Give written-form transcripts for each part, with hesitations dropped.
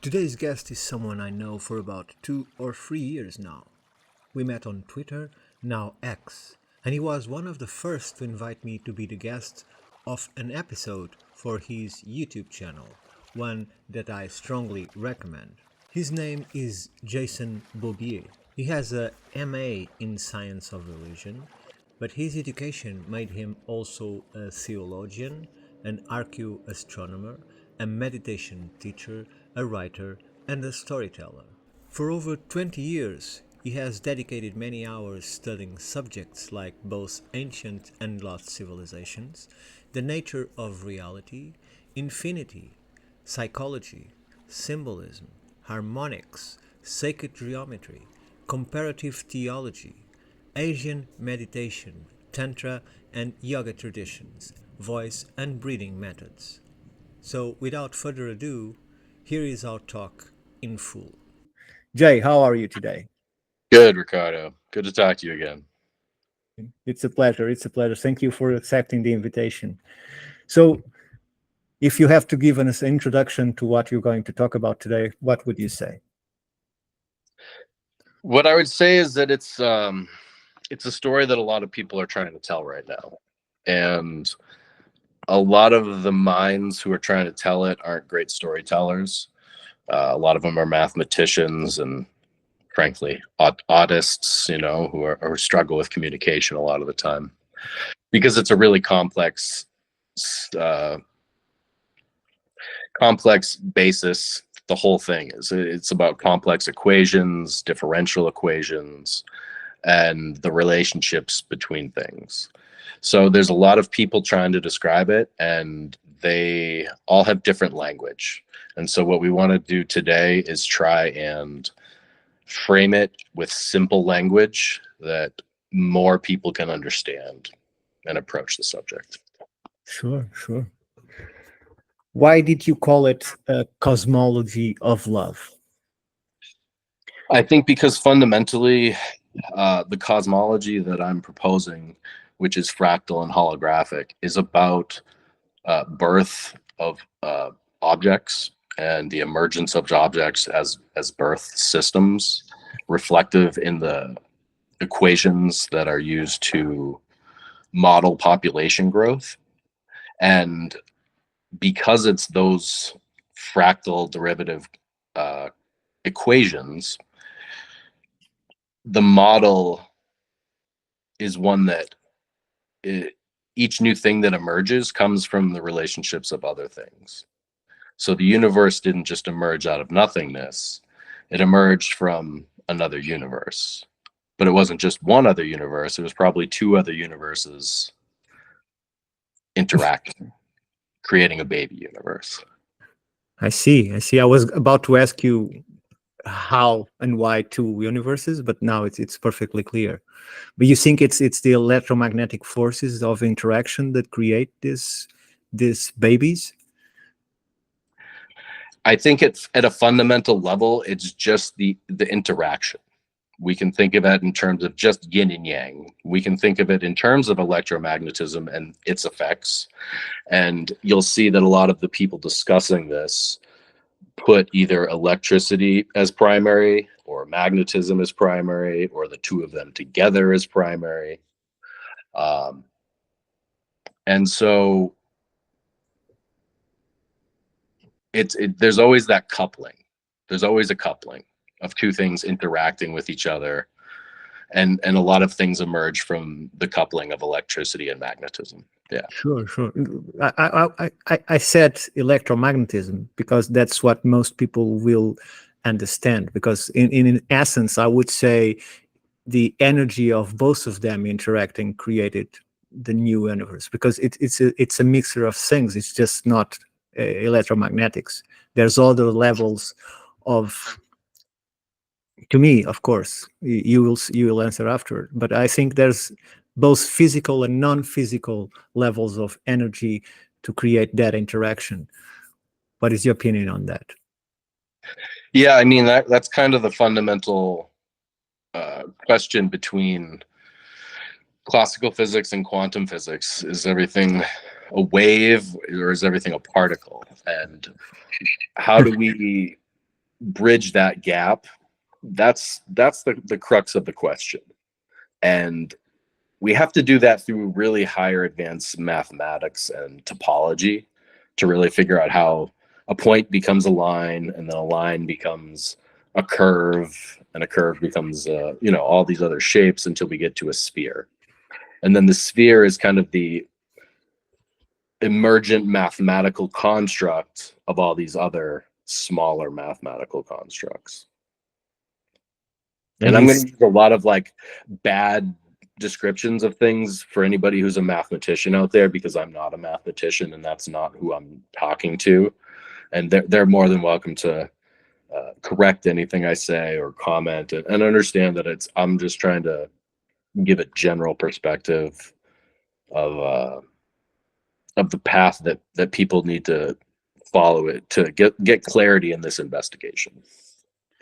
Today's guest is someone I know for about 2 or 3 years now. We met on Twitter, now X, and he was one of the first to invite me to be the guest of an episode for his YouTube channel, one that I strongly recommend. His name is Jason Beaubier. He has a MA in Science of Religion, but his education made him also a theologian, an archaeo-astronomer, a meditation teacher, a writer, and a storyteller. For over 20 years, he has dedicated many hours studying subjects like both ancient and lost civilizations, the nature of reality, infinity, psychology, symbolism, harmonics, sacred geometry, comparative theology, Asian meditation, tantra and yoga traditions, voice and breathing methods. So, without further ado, here is our talk in full. Jay, how are you today? Good, Ricardo. Good to talk to you again. It's a pleasure. It's a pleasure. Thank you for accepting the invitation. So, if you have to give us an introduction to what you're going to talk about today, what would you say? What I would say is that it's a story that a lot of people are trying to tell right now. And a lot of the minds who are trying to tell it aren't great storytellers. A lot of them are mathematicians and frankly autists, who struggle with communication a lot of the time because it's a really uh, complex basis. The whole thing it's about complex equations, differential equations, and the relationships between things. So there's a lot of people trying to describe it, and they all have different language. And so what we want to do today is try and frame it with simple language that more people can understand and approach the subject. Sure, sure. Why did you call it a cosmology of love? I think because fundamentally, the cosmology that I'm proposing, which is fractal and holographic, is about birth of objects and the emergence of objects as birth systems, reflective in the equations that are used to model population growth. And because it's those fractal derivative uh, equations, the model is one that each new thing that emerges comes from the relationships of other things. So the universe didn't just emerge out of nothingness, it emerged from another universe. But it wasn't just one other universe, it was probably two other universes interacting, creating a baby universe. I see. I see. I was about to ask you how and why two universes, but now it's perfectly clear. But you think it's the electromagnetic forces of interaction that create these babies? I think it's at a fundamental level, it's just the interaction. We can think of it in terms of just yin and yang. We can think of it in terms of electromagnetism and its effects. And you'll see that a lot of the people discussing this put either electricity as primary or magnetism as primary or the two of them together as primary. Um, and so there's always that coupling. There's always a coupling of two things interacting with each other. And a lot of things emerge from the coupling of electricity and magnetism. Yeah. Sure, sure. I said electromagnetism because that's what most people will understand. Because in essence, I would say the energy of both of them interacting created the new universe. Because it's a mixture of things. It's just not electromagnetics. There's other levels of, to me, of course, you will answer after, but I think there's both physical and non-physical levels of energy to create that interaction. What is your opinion on that? Yeah, I mean that's kind of the fundamental question between classical physics and quantum physics. Is everything a wave or is everything a particle? And how do we bridge that gap, that's the crux of the question. And we have to do that through really higher advanced mathematics and topology to really figure out how a point becomes a line, and then a line becomes a curve, and a curve becomes all these other shapes until we get to a sphere. And then the sphere is kind of the emergent mathematical construct of all these other smaller mathematical constructs. And I'm going to use a lot of like bad descriptions of things for anybody who's a mathematician out there, because I'm not a mathematician and that's not who I'm talking to. And they're more than welcome to correct anything I say or comment, and understand that I'm just trying to give a general perspective of the path that people need to follow it to get clarity in this investigation.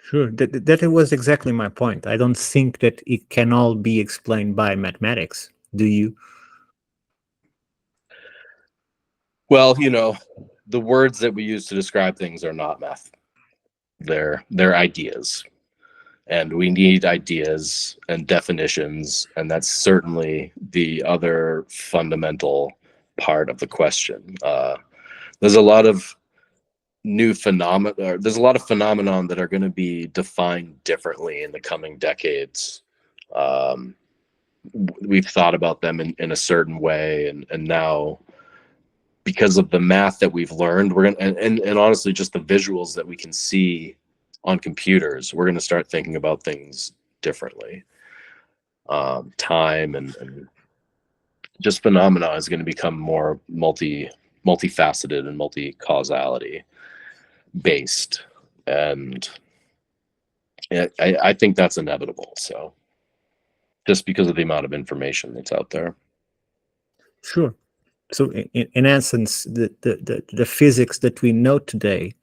Sure, that was exactly my point. I don't think that it can all be explained by mathematics. Do you? Well, the words that we use to describe things are not math. They're ideas. And we need ideas and definitions, and that's certainly the other fundamental part of the question. There's a lot of there's a lot of phenomenon that are going to be defined differently in the coming decades. We've thought about them in a certain way, and now, because of the math that we've learned, we're gonna and honestly just the visuals that we can see on computers, we're going to start thinking about things differently. Time and just phenomena is going to become more multifaceted and multi-causality based, and I think that's inevitable. So, just because of the amount of information that's out there. Sure. So, in essence, the physics that we know today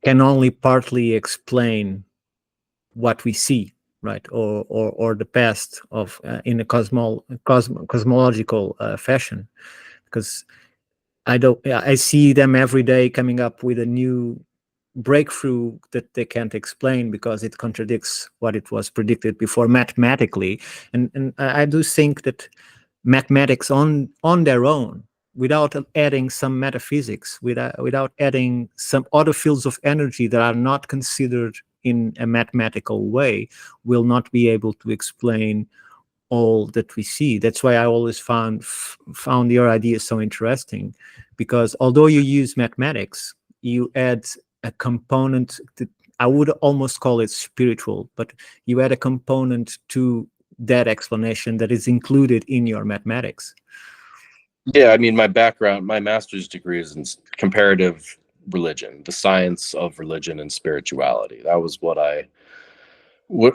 can only partly explain what we see, right? Or the past of in a cosmological fashion, because I see them every day coming up with a new breakthrough that they can't explain because it contradicts what it was predicted before mathematically. And I do think that mathematics on their own, without adding some metaphysics, without adding some other fields of energy that are not considered in a mathematical way, will not be able to explain all that we see. That's why I always found your idea so interesting, because although you use mathematics, you add a component that I would almost call it spiritual, but you add a component to that explanation that is included in your mathematics. Yeah, I mean, my background, my master's degree is in comparative religion, the science of religion and spirituality. That was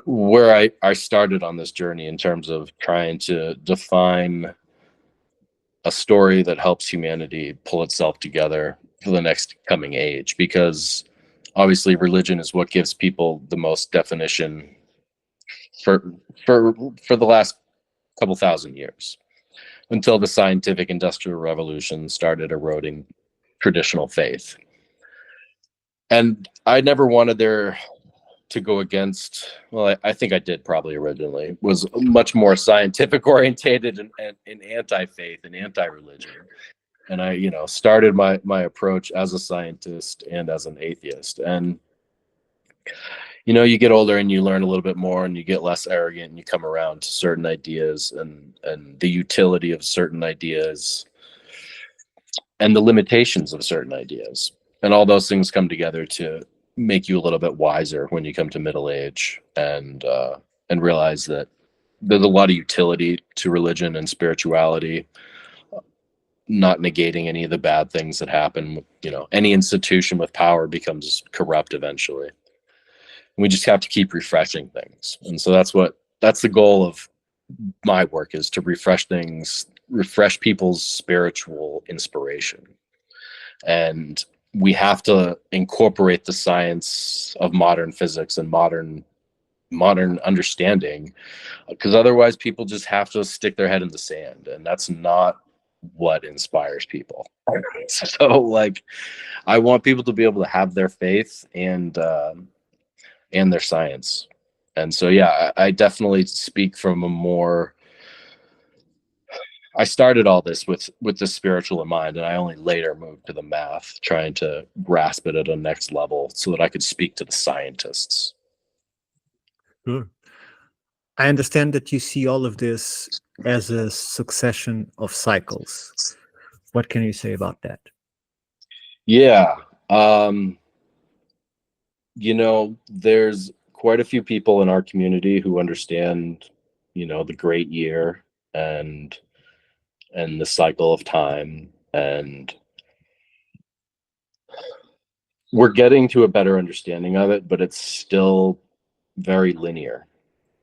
where I started on this journey in terms of trying to define a story that helps humanity pull itself together for the next coming age, because obviously religion is what gives people the most definition for the last couple thousand years, until the scientific industrial revolution started eroding traditional faith. And I never wanted there to go against, well, I think I did probably originally, was much more scientific orientated and anti-faith and anti-religion. And I, started my approach as a scientist and as an atheist. And, you get older and you learn a little bit more and you get less arrogant and you come around to certain ideas and the utility of certain ideas and the limitations of certain ideas. And all those things come together to make you a little bit wiser when you come to middle age, and realize that there's a lot of utility to religion and spirituality, not negating any of the bad things that happen. Any institution with power becomes corrupt eventually. We just have to keep refreshing things. And so that's the goal of my work, is to refresh things, refresh people's spiritual inspiration. And we have to incorporate the science of modern physics and modern understanding, because otherwise people just have to stick their head in the sand, and that's not what inspires people. So like, I want people to be able to have their faith and their science. And so yeah, I definitely speak from a more, I started all this with the spiritual in mind, and I only later moved to the math, trying to grasp it at a next level so that I could speak to the scientists. Sure. I understand that you see all of this as a succession of cycles. What can you say about that? Yeah. You know, there's quite a few people in our community who understand, you know, the great year and the cycle of time, and we're getting to a better understanding of it, but it's still very linear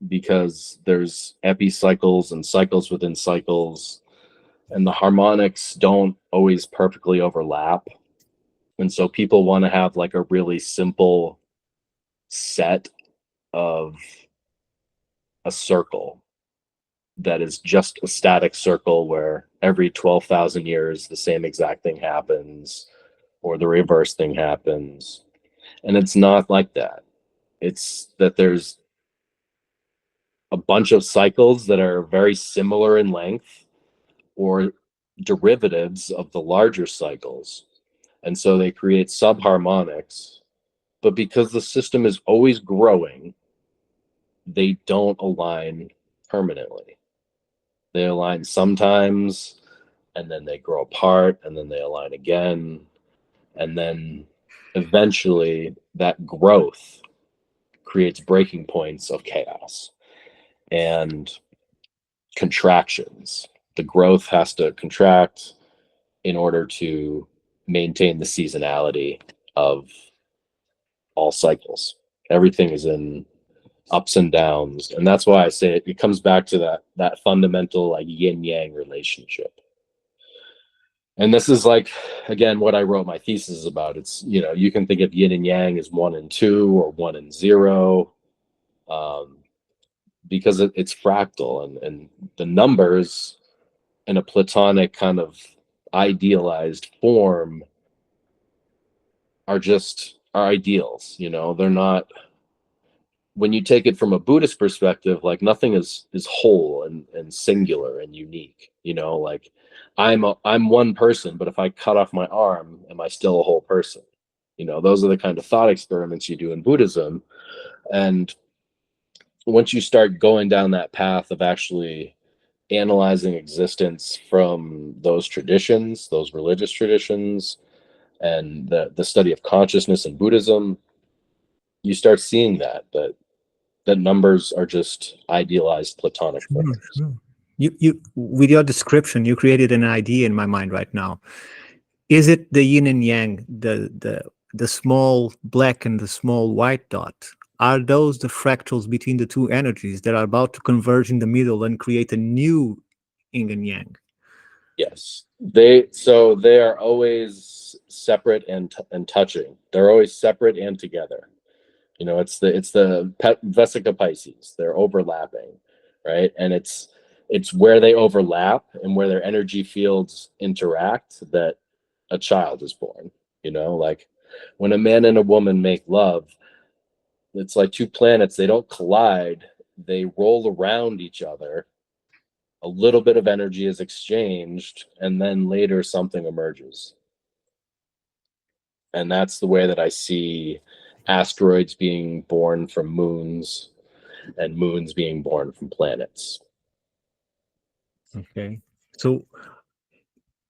because there's epicycles and cycles within cycles, and the harmonics don't always perfectly overlap. And so people want to have like a really simple set of a circle that is just a static circle where every 12,000 years the same exact thing happens or the reverse thing happens. And it's not like that. It's that there's a bunch of cycles that are very similar in length or derivatives of the larger cycles. And so they create subharmonics. But because the system is always growing, they don't align permanently. They align sometimes, and then they grow apart, and then they align again. And then eventually that growth creates breaking points of chaos and contractions. The growth has to contract in order to maintain the seasonality of all cycles. Everything is in ups and downs, and that's why I say it comes back to that fundamental like yin yang relationship. And this is like, again, what I wrote my thesis about. It's, you know, you can think of yin and yang as 1 and 2 or 1 and 0, um, because it's fractal, and the numbers in a platonic kind of idealized form are ideals. You know, they're not, when you take it from a Buddhist perspective, like nothing is whole and singular and unique. You know, like I'm one person, but if I cut off my arm, am I still a whole person? You know, those are the kind of thought experiments you do in Buddhism. And once you start going down that path of actually analyzing existence from those traditions, those religious traditions, and the study of consciousness in Buddhism, you start seeing that numbers are just idealized platonic Sure, forms. sure. You with your description, you created an idea in my mind right now. Is it the yin and yang, the small black and the small white dot? Are those the fractals between the two energies that are about to converge in the middle and create a new yin and yang? Yes, they are always separate and touching. They're always separate and together. You know, it's the Vesica Pisces. They're overlapping, right? And it's where they overlap and where their energy fields interact that a child is born. You know, like when a man and a woman make love, it's like two planets. They don't collide. They roll around each other. A little bit of energy is exchanged, and then later something emerges. And that's the way that I see asteroids being born from moons and moons being born from planets. Okay. So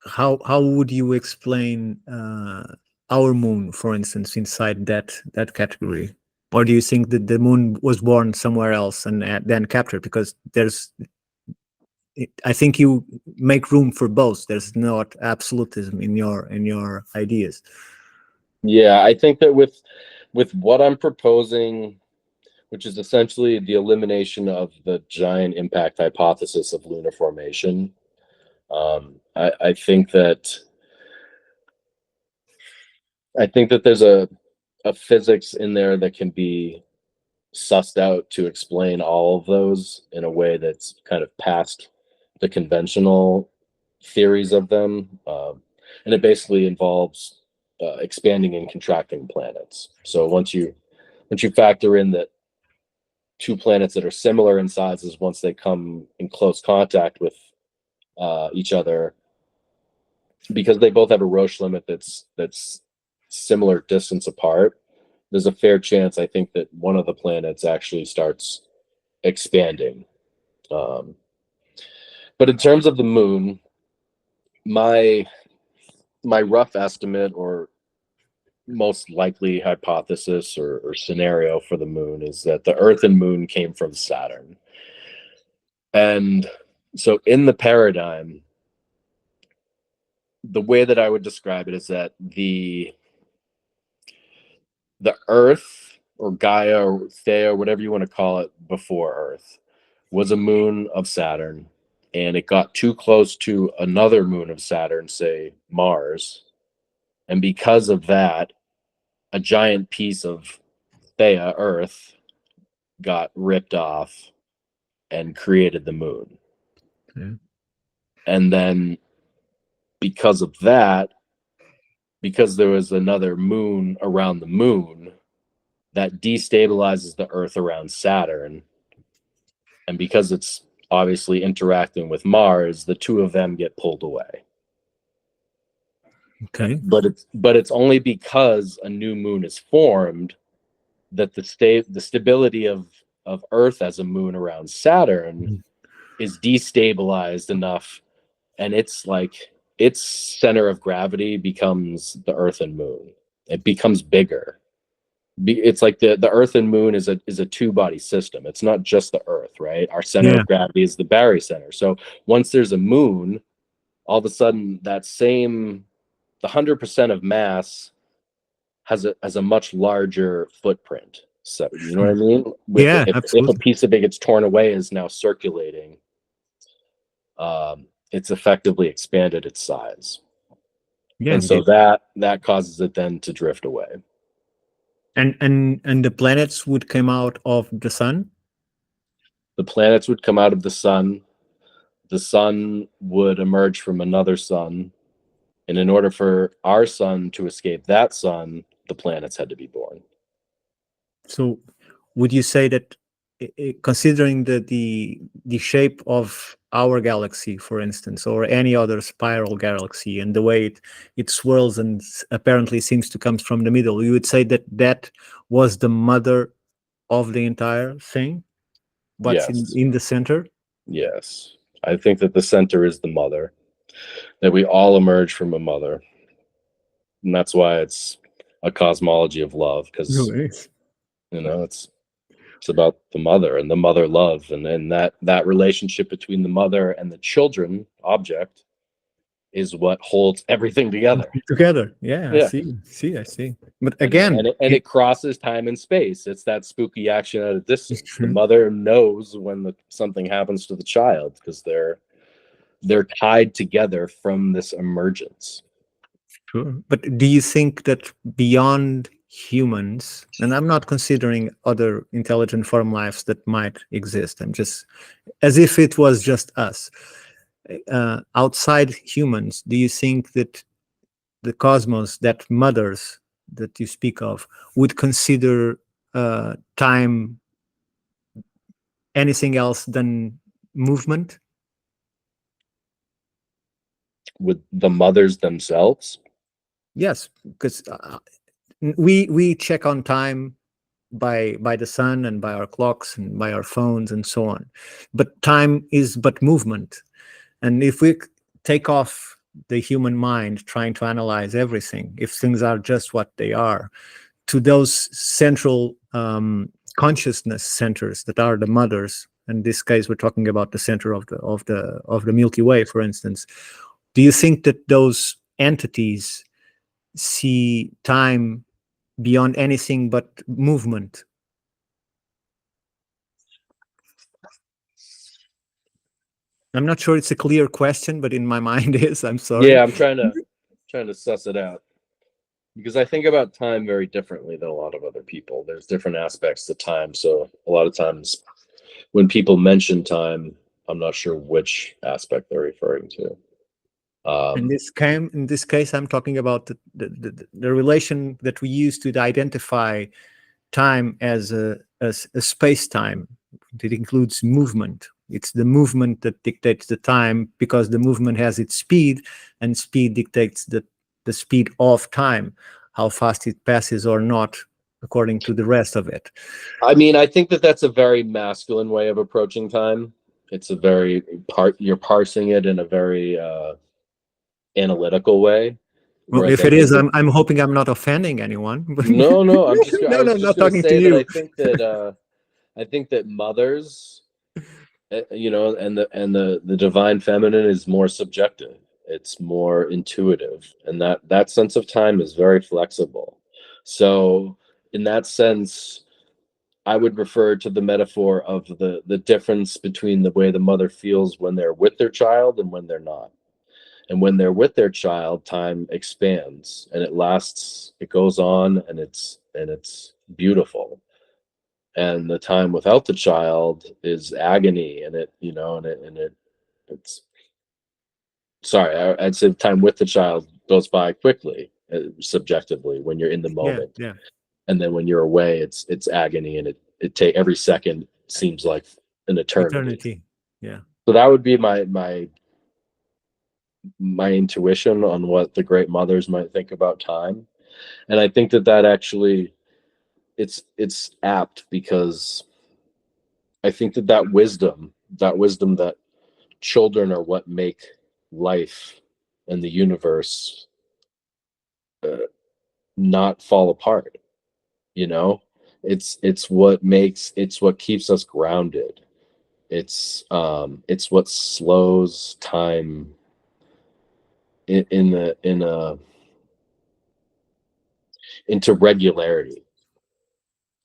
how would you explain our moon, for instance, inside that category? Or do you think that the moon was born somewhere else and then captured? Because I think you make room for both. There's not absolutism in your ideas. Yeah, I think that with what I'm proposing, which is essentially the elimination of the giant impact hypothesis of lunar formation, I think that there's a physics in there that can be sussed out to explain all of those in a way that's kind of past the conventional theories of them, and it basically involves expanding and contracting planets. So once you factor in that two planets that are similar in sizes, once they come in close contact with each other, because they both have a Roche limit that's similar distance apart, there's a fair chance, I think, that one of the planets actually starts expanding. But in terms of the moon, my rough estimate, or most likely hypothesis, or scenario for the moon, is that the Earth and moon came from Saturn. And so in the paradigm, the way that I would describe it is that the Earth, or Gaia, or Theia, whatever you want to call it, before Earth was a moon of Saturn, and it got too close to another moon of Saturn, say Mars, and because of that, a giant piece of Theia, Earth, got ripped off and created the moon. Yeah. And then because of that, because there was another moon around the moon, that destabilizes the Earth around Saturn. And because it's obviously interacting with Mars, the two of them get pulled away. Okay. But it's only because a new moon is formed that the stability of Earth as a moon around Saturn is destabilized enough, and it's like its center of gravity becomes the Earth and moon. It becomes bigger. It's like the Earth and moon is a two-body system. It's not just the Earth, right? Our center Yeah. of gravity is the barycenter. So once there's a moon, all of a sudden that same the 100% of mass has a much larger footprint. So you know what I mean? With Yeah, if a absolutely. piece of it gets torn away, is now circulating, it's effectively expanded its size, Yeah, and so indeed. that causes it then to drift away. And the planets would come out of the sun. The planets would come out of the sun. The sun would emerge from another sun, and in order for our sun to escape that sun, the planets had to be born. So, would you say that, considering the shape of our galaxy, for instance, or any other spiral galaxy, and the way it swirls and apparently seems to come from the middle, you would say that that was the mother of the entire thing, what's Yes, in the center? yes. I think that the center is the mother, that we all emerge from a mother. And that's why it's a cosmology of love, No, because it is. it's about the mother and the mother love, and then that relationship between the mother and the children object is what holds everything together. Together. Yeah, I Yeah. see, I see. But And again, it crosses time and space. It's that spooky action at a it's distance. The true. mother knows when something happens to the child, because they're tied together from this emergence. Sure. But do you think that beyond humans, and I'm not considering other intelligent form lives that might exist, I'm just as if it was just us, outside humans, do you think that the cosmos, that mothers that you speak of, would consider time anything else than movement? With the mothers themselves, Yes, because we check on time by the sun and by our clocks and by our phones and so on, but time is but movement. And if we take off the human mind trying to analyze everything, if things are just what they are, to those central consciousness centers that are the mothers, in this case we're talking about the center of the Milky Way, for instance, do you think that those entities see time beyond anything but movement? I'm not sure it's a clear question, but in my mind is. I'm sorry. yeah, I'm trying to suss it out, because I think about time very differently than a lot of other people. There's different aspects to time, so a lot of times when people mention time, I'm not sure which aspect they're referring to. Um, In this case, I'm talking about the relation that we use to identify time as a space time. It includes movement. It's the movement that dictates the time, because the movement has its speed, and speed dictates the speed of time, how fast it passes or not, according to the rest of it. I mean, I think that that's a very masculine way of approaching time. It's a very you're parsing it in a very analytical way. Well, Whereas if I it think is, that I'm hoping I'm not offending anyone. But no, I no, was no, just not going to talking to say that you. I think that mothers, you know, and the divine feminine is more subjective. It's more intuitive, and that sense of time is very flexible. So, in that sense, I would refer to the metaphor of the difference between the way the mother feels when they're with their child and when they're not. And when they're with their child, time expands and it lasts, it goes on, and it's beautiful. And the time without the child is agony, and it, you know, it's sorry, I'd say time with the child goes by quickly, subjectively, when you're in the Yeah, moment. yeah, And then when you're away, it's agony, and it take every second seems like an eternity. eternity. Yeah. So that would be my intuition on what the great mothers might think about time. And I think that actually it's apt, because I think that wisdom that children are what make life and the universe uh, not fall apart. You know, it's what keeps us grounded. It's what slows time in the in a into regularity.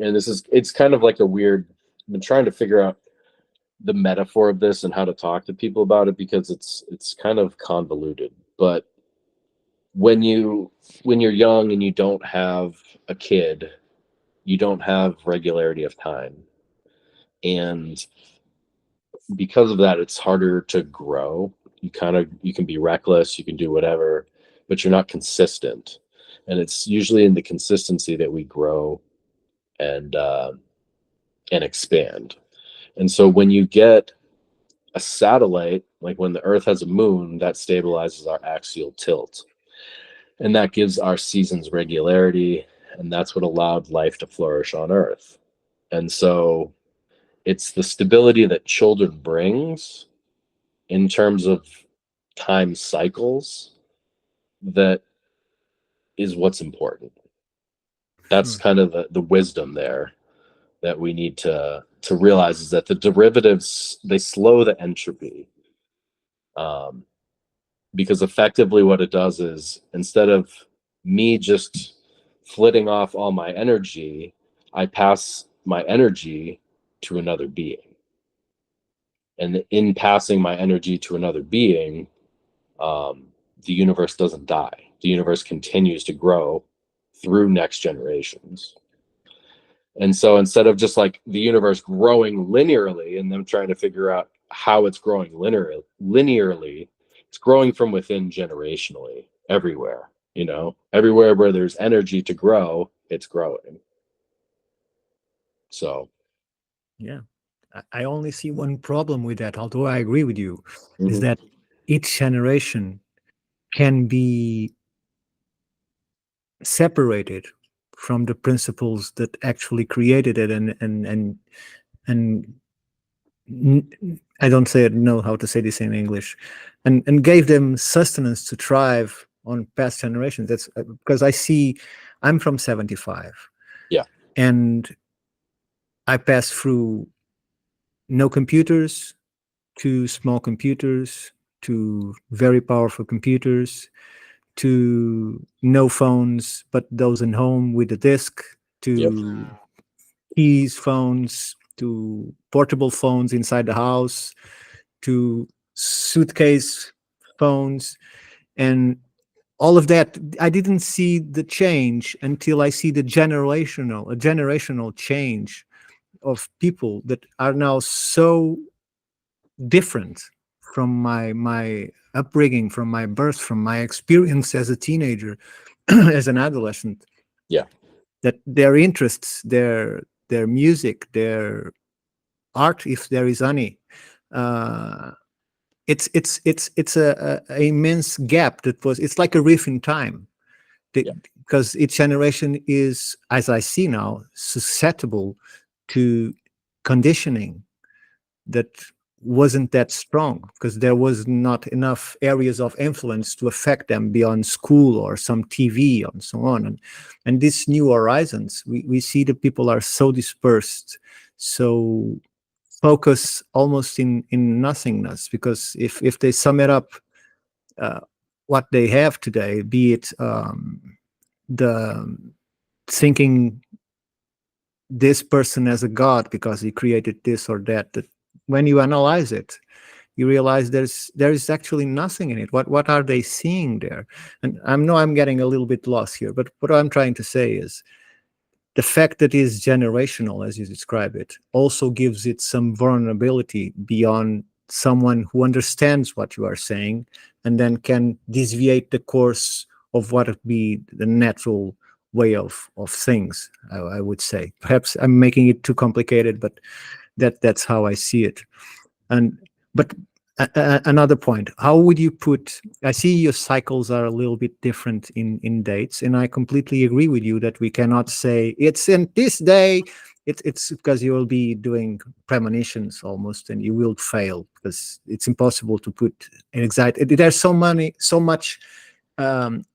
And it's kind of like a weird. I've been trying to figure out the metaphor of this and how to talk to people about it, because it's kind of convoluted. But when you're young and you don't have a kid, you don't have regularity of time, and because of that, it's harder to grow. You can be reckless, you can do whatever, but you're not consistent. And it's usually in the consistency that we grow and expand. And so when you get a satellite, like when the Earth has a moon, that stabilizes our axial tilt. And that gives our seasons regularity. And that's what allowed life to flourish on Earth. And so it's the stability that children brings in terms of time cycles that is what's important. That's Hmm. kind of the wisdom there that we need to realize, is that the derivatives, they slow the entropy. Um, because effectively what it does is, instead of me just flitting off all my energy, I pass my energy to another being. And in passing my energy to another being, um, the universe doesn't die. The universe continues to grow through next generations. And so instead of just like the universe growing linearly and them trying to figure out how it's growing linearly, it's growing from within generationally everywhere. You know, everywhere where there's energy to grow, it's growing. So, Yeah. I only see one problem with that, although I agree with you, is mhm. that each generation can be separated from the principles that actually created it, and I don't say know how to say this in English, and gave them sustenance to thrive on past generations. That's because I'm from 75, Yeah, and I passed through no computers to small computers to very powerful computers to no phones but those in home with a disk, yep, to keys phones, to portable phones inside the house, to suitcase phones, and all of that. I didn't see the change until I see the generational change of people that are now so different from my upbringing, from my birth, from my experience as a teenager, as an adolescent, Yeah. that their interests, their music, their art, if there is any, uh, it's a immense gap that was. It's like a riff in time, Yeah. because each generation is, as I see now, susceptible to conditioning that wasn't that strong, because there was not enough areas of influence to affect them beyond school or some TV and so on. And these new horizons, we see that people are so dispersed, so focus almost in nothingness, because if they sum it up, uh, what they have today, be it the thinking this person as a god because he created this or that, that when you analyze it, you realize there is actually nothing in it. What are they seeing there? And I know I'm getting a little bit lost here, but what I'm trying to say is the fact that it is generational, as you describe it, also gives it some vulnerability beyond someone who understands what you are saying and then can deviate the course of what would be the natural way of things. I would say perhaps I'm making it too complicated, but that's how I see it. And but another point, how would you put, I see your cycles are a little bit different in dates, and I completely agree with you that we cannot say it's in this day. It's because you will be doing premonitions almost, and you will fail because it's impossible to put an exact. There's so much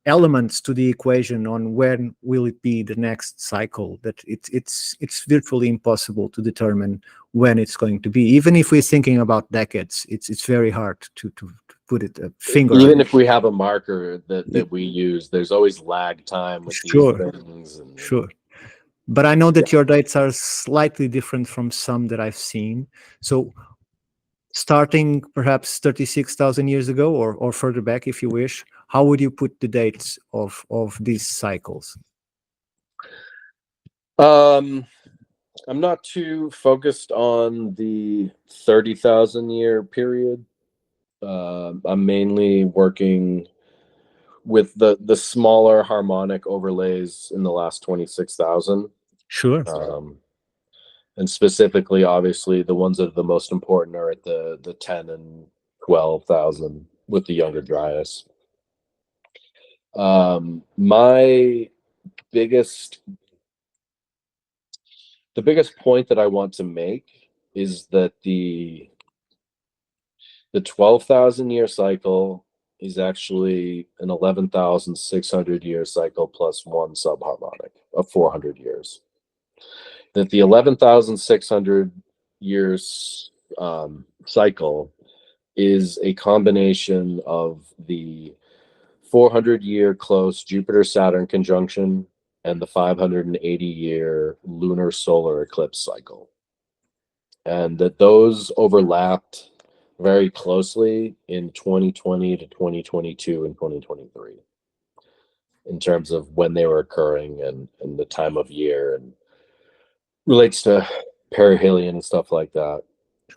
elements to the equation on when will it be the next cycle, that it's virtually impossible to determine when it's going to be. Even if we're thinking about decades, it's very hard to put it a finger on Even it. if we have a marker that we use, there's always lag time with these Sure, things. And sure. But I know yeah. that your dates are slightly different from some that I've seen. So starting perhaps 36,000 years ago, or further back if you wish, how would you put the dates of these cycles? Um, I'm not too focused on the 30,000 year period. I'm mainly working with the smaller harmonic overlays in the last 26,000. Sure. And specifically, obviously, the ones that are the most important are at the 10 and 12,000 with the younger Dryas. My biggest the biggest point that I want to make is that the 12,000 year cycle is actually an 11,600 year cycle plus one subharmonic of 400 years. That the 11,600 years cycle is a combination of the 400-year close Jupiter-Saturn conjunction and the 580-year lunar solar eclipse cycle. And that those overlapped very closely in 2020 to 2022 and 2023 in terms of when they were occurring and the time of year, and relates to perihelion and stuff like that.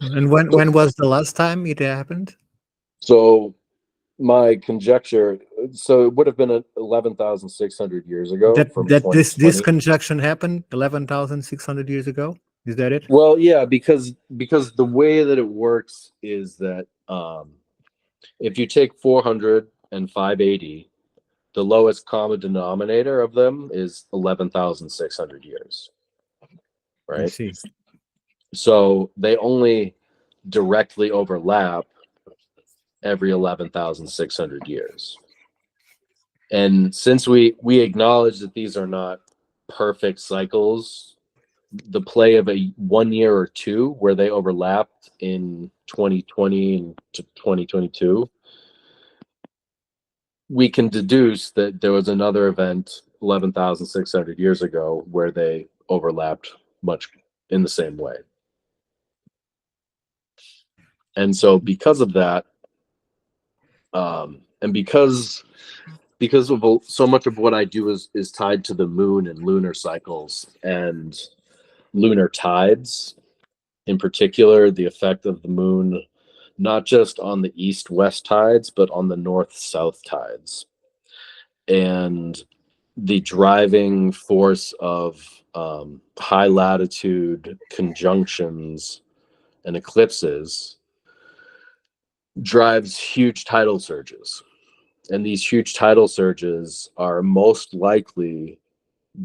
And when was the last time it happened? So my conjecture, so it would have been 11,600 years ago from That this 2020. conjunction happened 11,600 years ago. Is that it? Well, yeah, because the way that it works is that if you take 400 and 580, the lowest common denominator of them is 11,600 years, I right? see. So they only directly overlap every 11,600 years. And since we acknowledge that these are not perfect cycles, the play of a 1 year or two where they overlapped in 2020 and to 2022, we can deduce that there was another event 11,600 years ago where they overlapped much in the same way. And so because of that, and because of so much of what I do is tied to the moon and lunar cycles and lunar tides, in particular the effect of the moon not just on the east-west tides, but on the north-south tides. And the driving force of high latitude conjunctions and eclipses drives huge tidal surges. And these huge tidal surges are most likely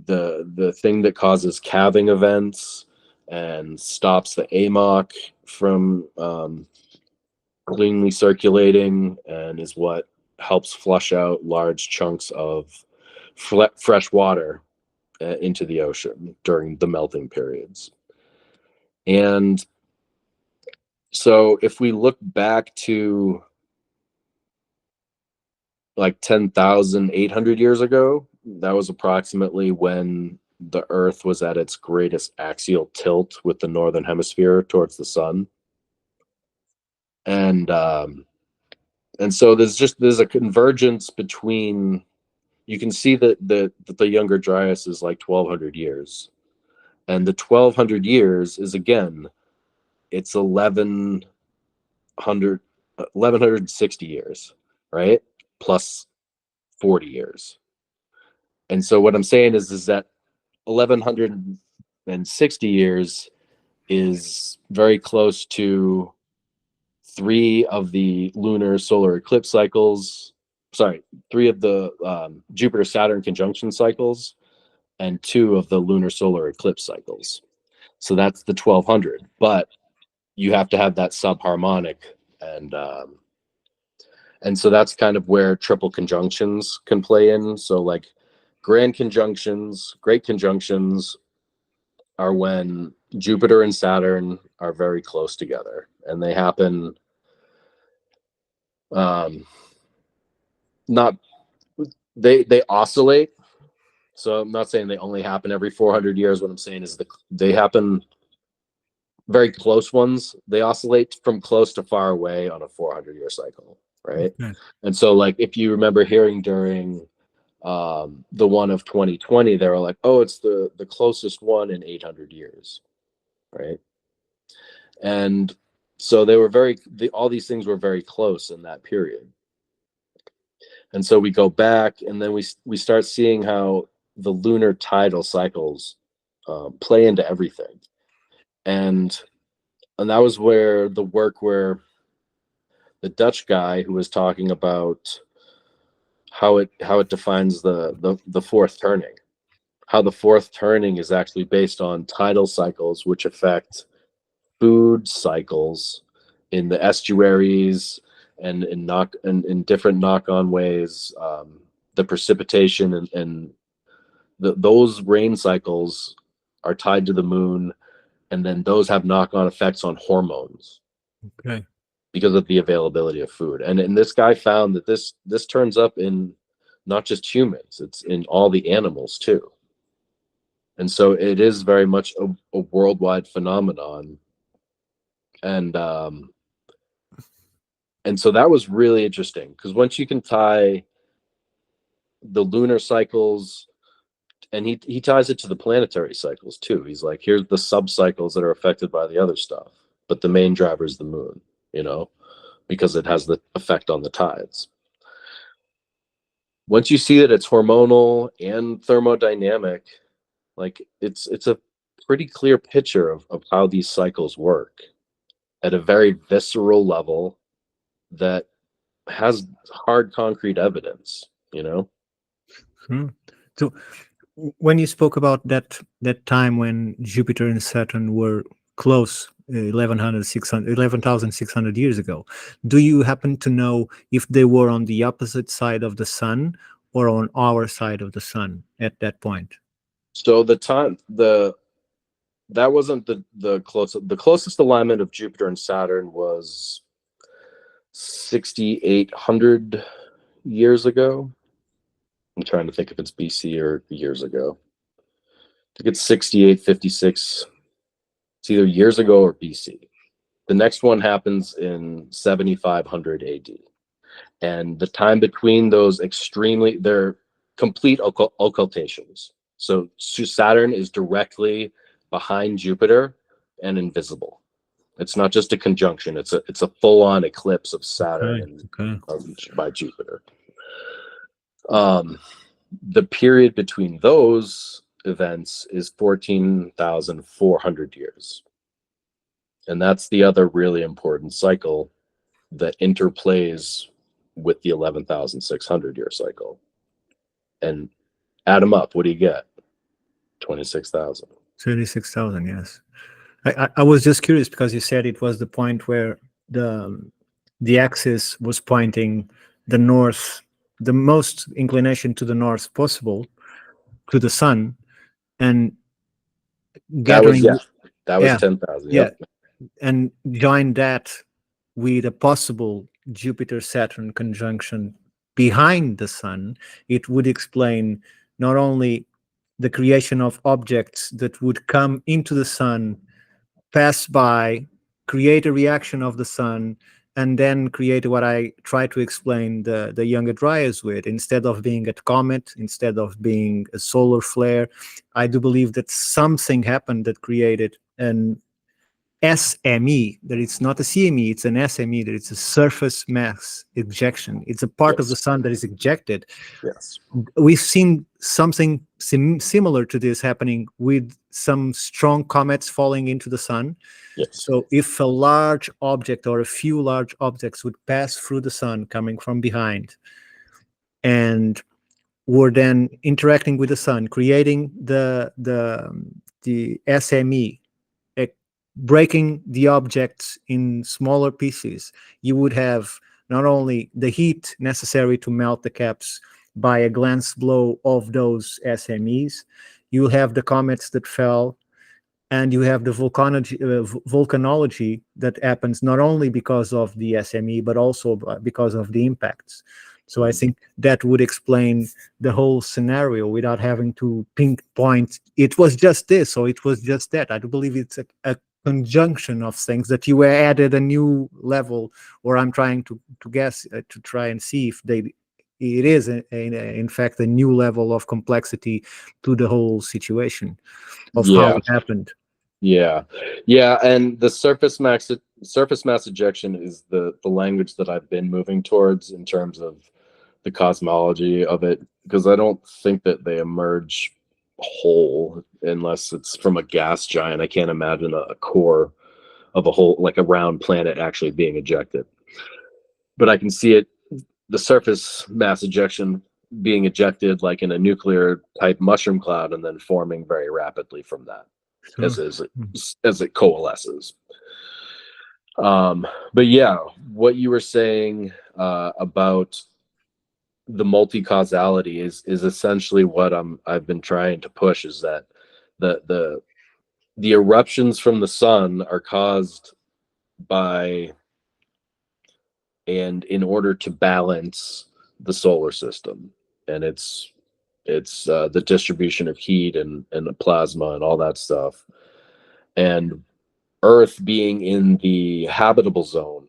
the thing that causes calving events and stops the AMOC from cleanly circulating, and is what helps flush out large chunks of fresh water into the ocean during the melting periods. And so if we look back to like 10,800 years ago, that was approximately when the Earth was at its greatest axial tilt with the northern hemisphere towards the sun. And so there's a convergence between, you can see that the Younger Dryas is like 1,200 years, and the 1,200 years is, again, it's 1,160 years, right? Plus 40 years. And so what I'm saying is that 1,160 years is very close to 3 of the lunar solar eclipse cycles. Sorry, 3 of the Jupiter Saturn conjunction cycles, and 2 of the lunar solar eclipse cycles. So that's the 1,200. But you have to have that subharmonic, and so that's kind of where triple conjunctions can play in. So like grand conjunctions, great conjunctions are when Jupiter and Saturn are very close together, and they happen not they oscillate. So I'm not saying they only happen every 400 years. What I'm saying is they happen, very close ones. They oscillate from close to far away on a 400-year cycle, right? Okay. And so like if you remember hearing during the one of 2020, they were like, oh, it's the closest one in 800 years, right? And so they were all these things were very close in that period. And so we go back, and then we start seeing how the lunar tidal cycles play into everything. And that was where the Dutch guy who was talking about how it defines the fourth turning, how the fourth turning is actually based on tidal cycles, which affect food cycles in the estuaries and in different knock-on ways. The precipitation and those rain cycles are tied to the moon, and then those have knock-on effects on hormones. Okay. Because of the availability of food. And this guy found that this turns up in not just humans, it's in all the animals too. And so it is very much a worldwide phenomenon. And so that was really interesting, because once you can tie the lunar cycles, and he ties it to the planetary cycles too. He's like, here's the sub cycles that are affected by the other stuff, but the main driver is the moon, because it has the effect on the tides. Once you see that it's hormonal and thermodynamic, like it's a pretty clear picture of how these cycles work at a very visceral level that has hard concrete evidence, Hmm. So when you spoke about that time when Jupiter and Saturn were close, 11,600 years ago, do you happen to know if they were on the opposite side of the sun or on our side of the sun at that point? So that wasn't the closest alignment of Jupiter and Saturn was 6,800 years ago. I'm trying to think if it's BC or years ago. I think it's 6856. It's either years ago or BC. The next one happens in 7,500 AD. And the time between those they're complete occultations. So Saturn is directly behind Jupiter and invisible. It's not just a conjunction. It's a full on eclipse of Saturn Okay. and Okay. by Jupiter. The period between those events is 14,400 years. And that's the other really important cycle that interplays with the 11,600 year cycle. And add them up, what do you get? 26,000. 36,000. Yes. I was just curious because you said it was the point where the the axis was pointing the north, the most inclination to the north possible, to the sun, and That was, gathering, that was yeah, 10,000. yeah, Yep. and join that with a possible Jupiter Saturn conjunction behind the sun, it would explain not only the creation of objects that would come into the sun, pass by, create a reaction of the sun, and then create what I try to explain the younger dryas with. Instead of being a comet, instead of being a solar flare, I do believe that something happened that created an SME, that it's not a CME, it's an SME, that it's a surface mass ejection. It's a part of the Yes. sun that is ejected. Yes. We've seen something similar to this happening with some strong comets falling into the sun. Yes. So if a large object or a few large objects would pass through the sun coming from behind and were then interacting with the sun, creating the SME, breaking the objects in smaller pieces, you would have not only the heat necessary to melt the caps by a glance blow of those SMEs, you will have the comets that fell, and you have the volcanology that happens not only because of the SME, but also because of the impacts. So I think that would explain the whole scenario without having to pinpoint it was just this or it was just that. I do believe it's a conjunction of things that you added a new level, or I'm trying to guess, to try and see if they it is in fact a new level of complexity to the whole situation of how Yeah. it happened. Yeah. And the surface mass ejection is the language that I've been moving towards in terms of the cosmology of it, because I don't think that they emerge whole unless it's from a gas giant. I can't imagine a core of a whole, like a round planet, actually being ejected. But I can see it, the surface mass ejection, being ejected like in a nuclear type mushroom cloud and then forming very rapidly from that Sure. as it coalesces. But yeah, what you were saying about the multi-causality is essentially what I've been trying to push, is that the the the eruptions from the sun are caused by, and in order to balance the solar system, and it's the distribution of heat and the plasma and all that stuff, and Earth being in the habitable zone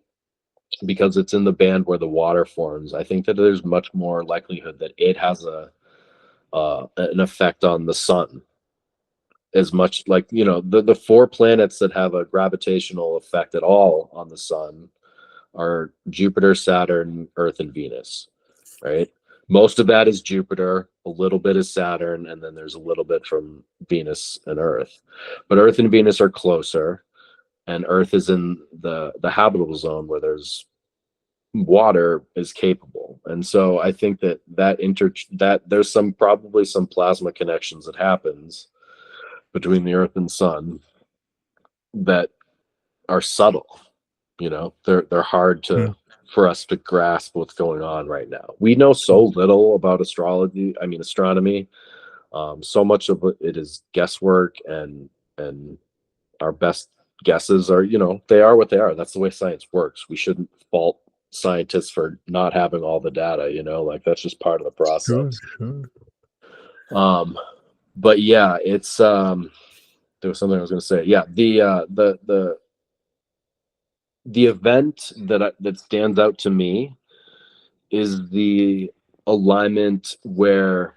because it's in the band where the water forms. I think that there's much more likelihood that it has a an effect on the sun, as much like, you know, the four planets that have a gravitational effect at all on the sun are Jupiter, Saturn, Earth, and Venus, right? Most of that is Jupiter, a little bit is Saturn, and then there's a little bit from Venus and Earth. But Earth and Venus are closer, and Earth is in the habitable zone where there's water is capable. And so I think that there's some, probably some plasma connections that happens between the Earth and Sun that are subtle. You know, they're hard to, Mm. for us to grasp what's going on right now. We know so little about astrology. I mean, astronomy. So much of it is guesswork, and our best guesses are, you know, they are what they are. That's the way science works. We shouldn't fault scientists for not having all the data. You know, like that's just part of the Sure, process. sure. Um, but yeah, it's there was something I was going to say. Yeah, the event that stands out to me is the alignment where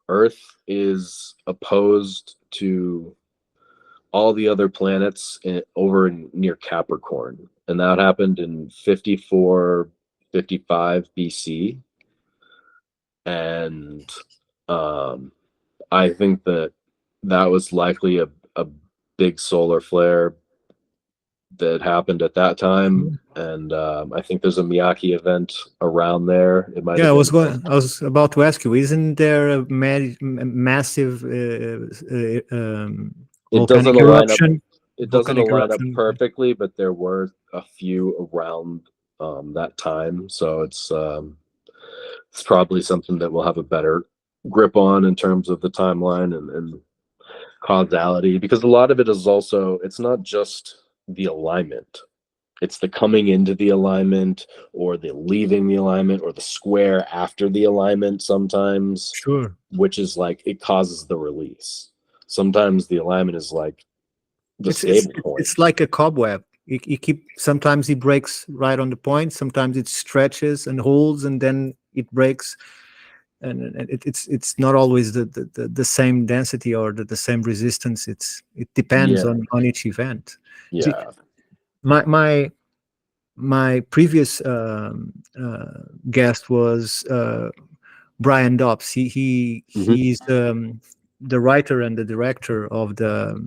Earth is opposed to all the other planets near Capricorn, and that happened in 5455 BC. And um, I think that that was likely a big solar flare that happened at that time. And I think there's a Miyake event around there. It might Yeah, have been. I was about to ask you, isn't there a massive It doesn't volcanic align up. eruption? It doesn't Volcanic align up eruption. perfectly, but there were a few around that time. So it's probably something that we'll have a better grip on in terms of the timeline and causality, because a lot of it is also, it's not just the alignment, it's the coming into the alignment or the leaving the alignment or the square after the alignment sometimes, Sure. which is like it causes the release. Sometimes the alignment is like the It's it's stable point. it's like a cobweb. You keep sometimes it breaks right on the point. Sometimes it stretches and holds, and then it breaks. And it's not always the same density or the same resistance. It depends Yeah, on each event. See, yeah. my my previous guest was Brian Dobbs. Hmm. He's the writer and the director of the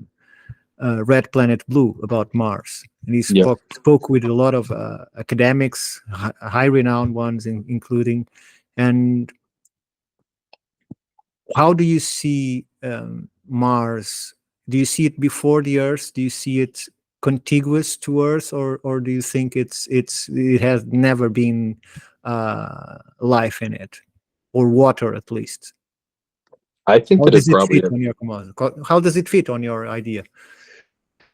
Red Planet Blue about Mars, and he Yeah. spoke with a lot of academics, high renowned ones, including. And how do you see Mars? Do you see it before the Earth? Do you see it contiguous to Earth, or do you think it has never been life in it, or water at least? I think How that it does it probably, fit on your How does it fit on your idea?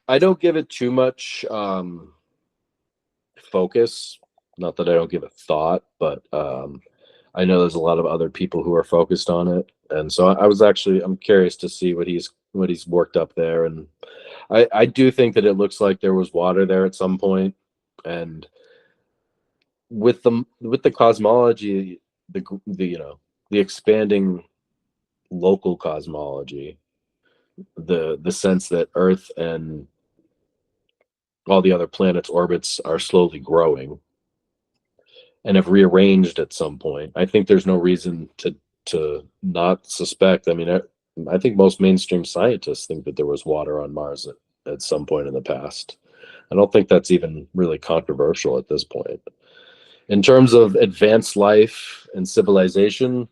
I don't give it too much focus. Not that I don't give it thought, but I know there's a lot of other people who are focused on it, and so I'm curious to see what he's worked up there, and I do think that it looks like there was water there at some point, and with the cosmology, the the expanding local cosmology, the sense that Earth and all the other planets' orbits are slowly growing and have rearranged at some point. I think there's no reason to not suspect. I mean, I think most mainstream scientists think that there was water on Mars at some point in the past. I don't think that's even really controversial at this point. In terms of advanced life and civilization,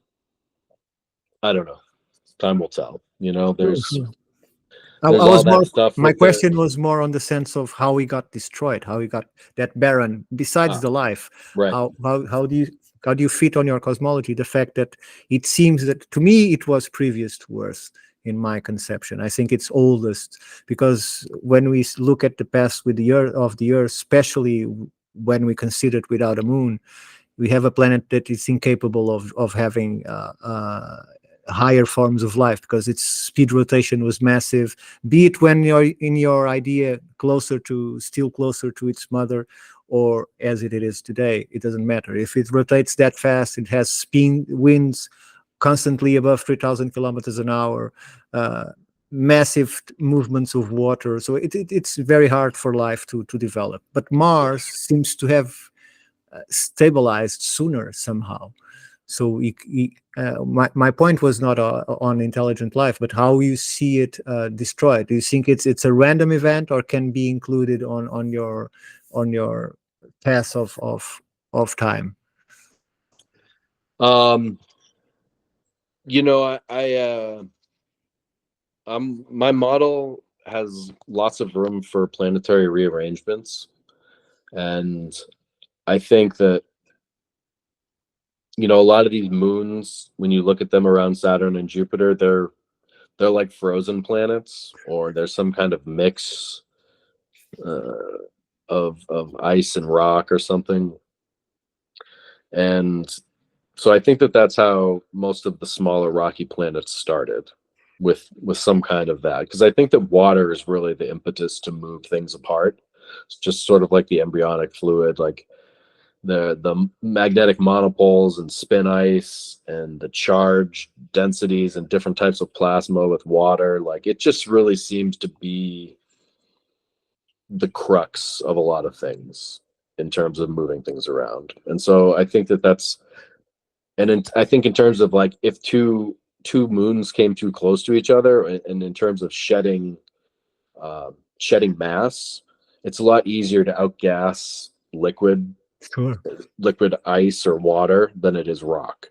I don't know. Time will tell. You know, Sure, sure. there's I all was more. that stuff My with the question was more on the sense of how he got destroyed, how he got that barren. Besides ah, the life, right. how do you fit on your cosmology the fact that it seems that to me it was previous to Earth in my conception. I think it's oldest because when we look at the past with the Earth, especially when we consider it without a moon, we have a planet that is incapable of having higher forms of life because its speed rotation was massive, be it when you're in your idea still closer to its mother, or as it is today. It doesn't matter if it rotates that fast. It has spin winds constantly above 3,000 kilometers an hour, massive movements of water, so it's very hard for life to develop. But Mars seems to have stabilized sooner somehow. So my point was not on intelligent life, but how you see it destroyed. Do you think it's a random event or can be included on your path of time? Um, you know, my model has lots of room for planetary rearrangements, and I think that a lot of these moons, when you look at them around Saturn and Jupiter, they're like frozen planets, or there's some kind of mix uh, of ice and rock or something. And so I think that that's how most of the smaller rocky planets started, with some kind of that, because I think that water is really the impetus to move things apart. It's just sort of like the embryonic fluid, like the magnetic monopoles and spin ice and the charge densities and different types of plasma with water. Like it just really seems to be the crux of a lot of things in terms of moving things around. And so I think that's, I think in terms of like if two moons came too close to each other, and in terms of shedding mass, it's a lot easier to outgas Sure. liquid ice or water than it is rock.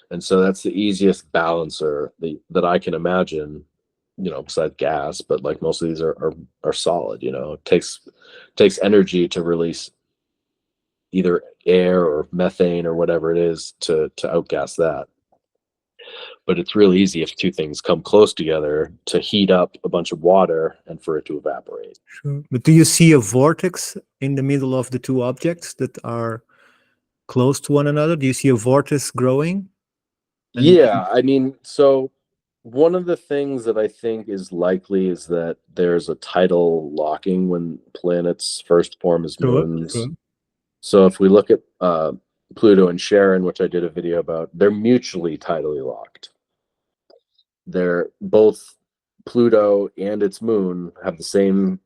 And so that's the easiest balancer that I can imagine, besides gas, but like most of these are solid. It takes energy to release either air or methane or whatever it is to outgas that. But it's really easy if two things come close together to heat up a bunch of water and for it to evaporate. Sure. But do you see a vortex in the middle of the two objects that are close to one another? Do you see a vortex growing? And Yeah, I mean, so one of the things that I think is likely is that there's a tidal locking when planets first form as sure, moons. sure. So if we look at Pluto and Charon, which I did a video about, they're mutually tidally locked. They're both, Pluto and its moon have the same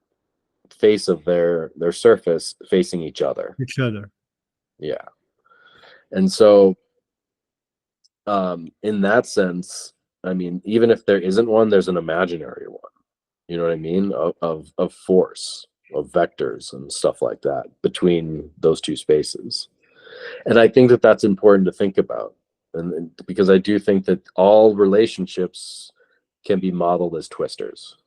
face of their surface facing each other. Each other. Yeah. And so in that sense, I mean, even if there isn't one, there's an imaginary one. You know what I mean? Of force, of vectors and stuff like that between those two spaces. And I think that that's important to think about. And because I do think that all relationships can be modeled as twisters,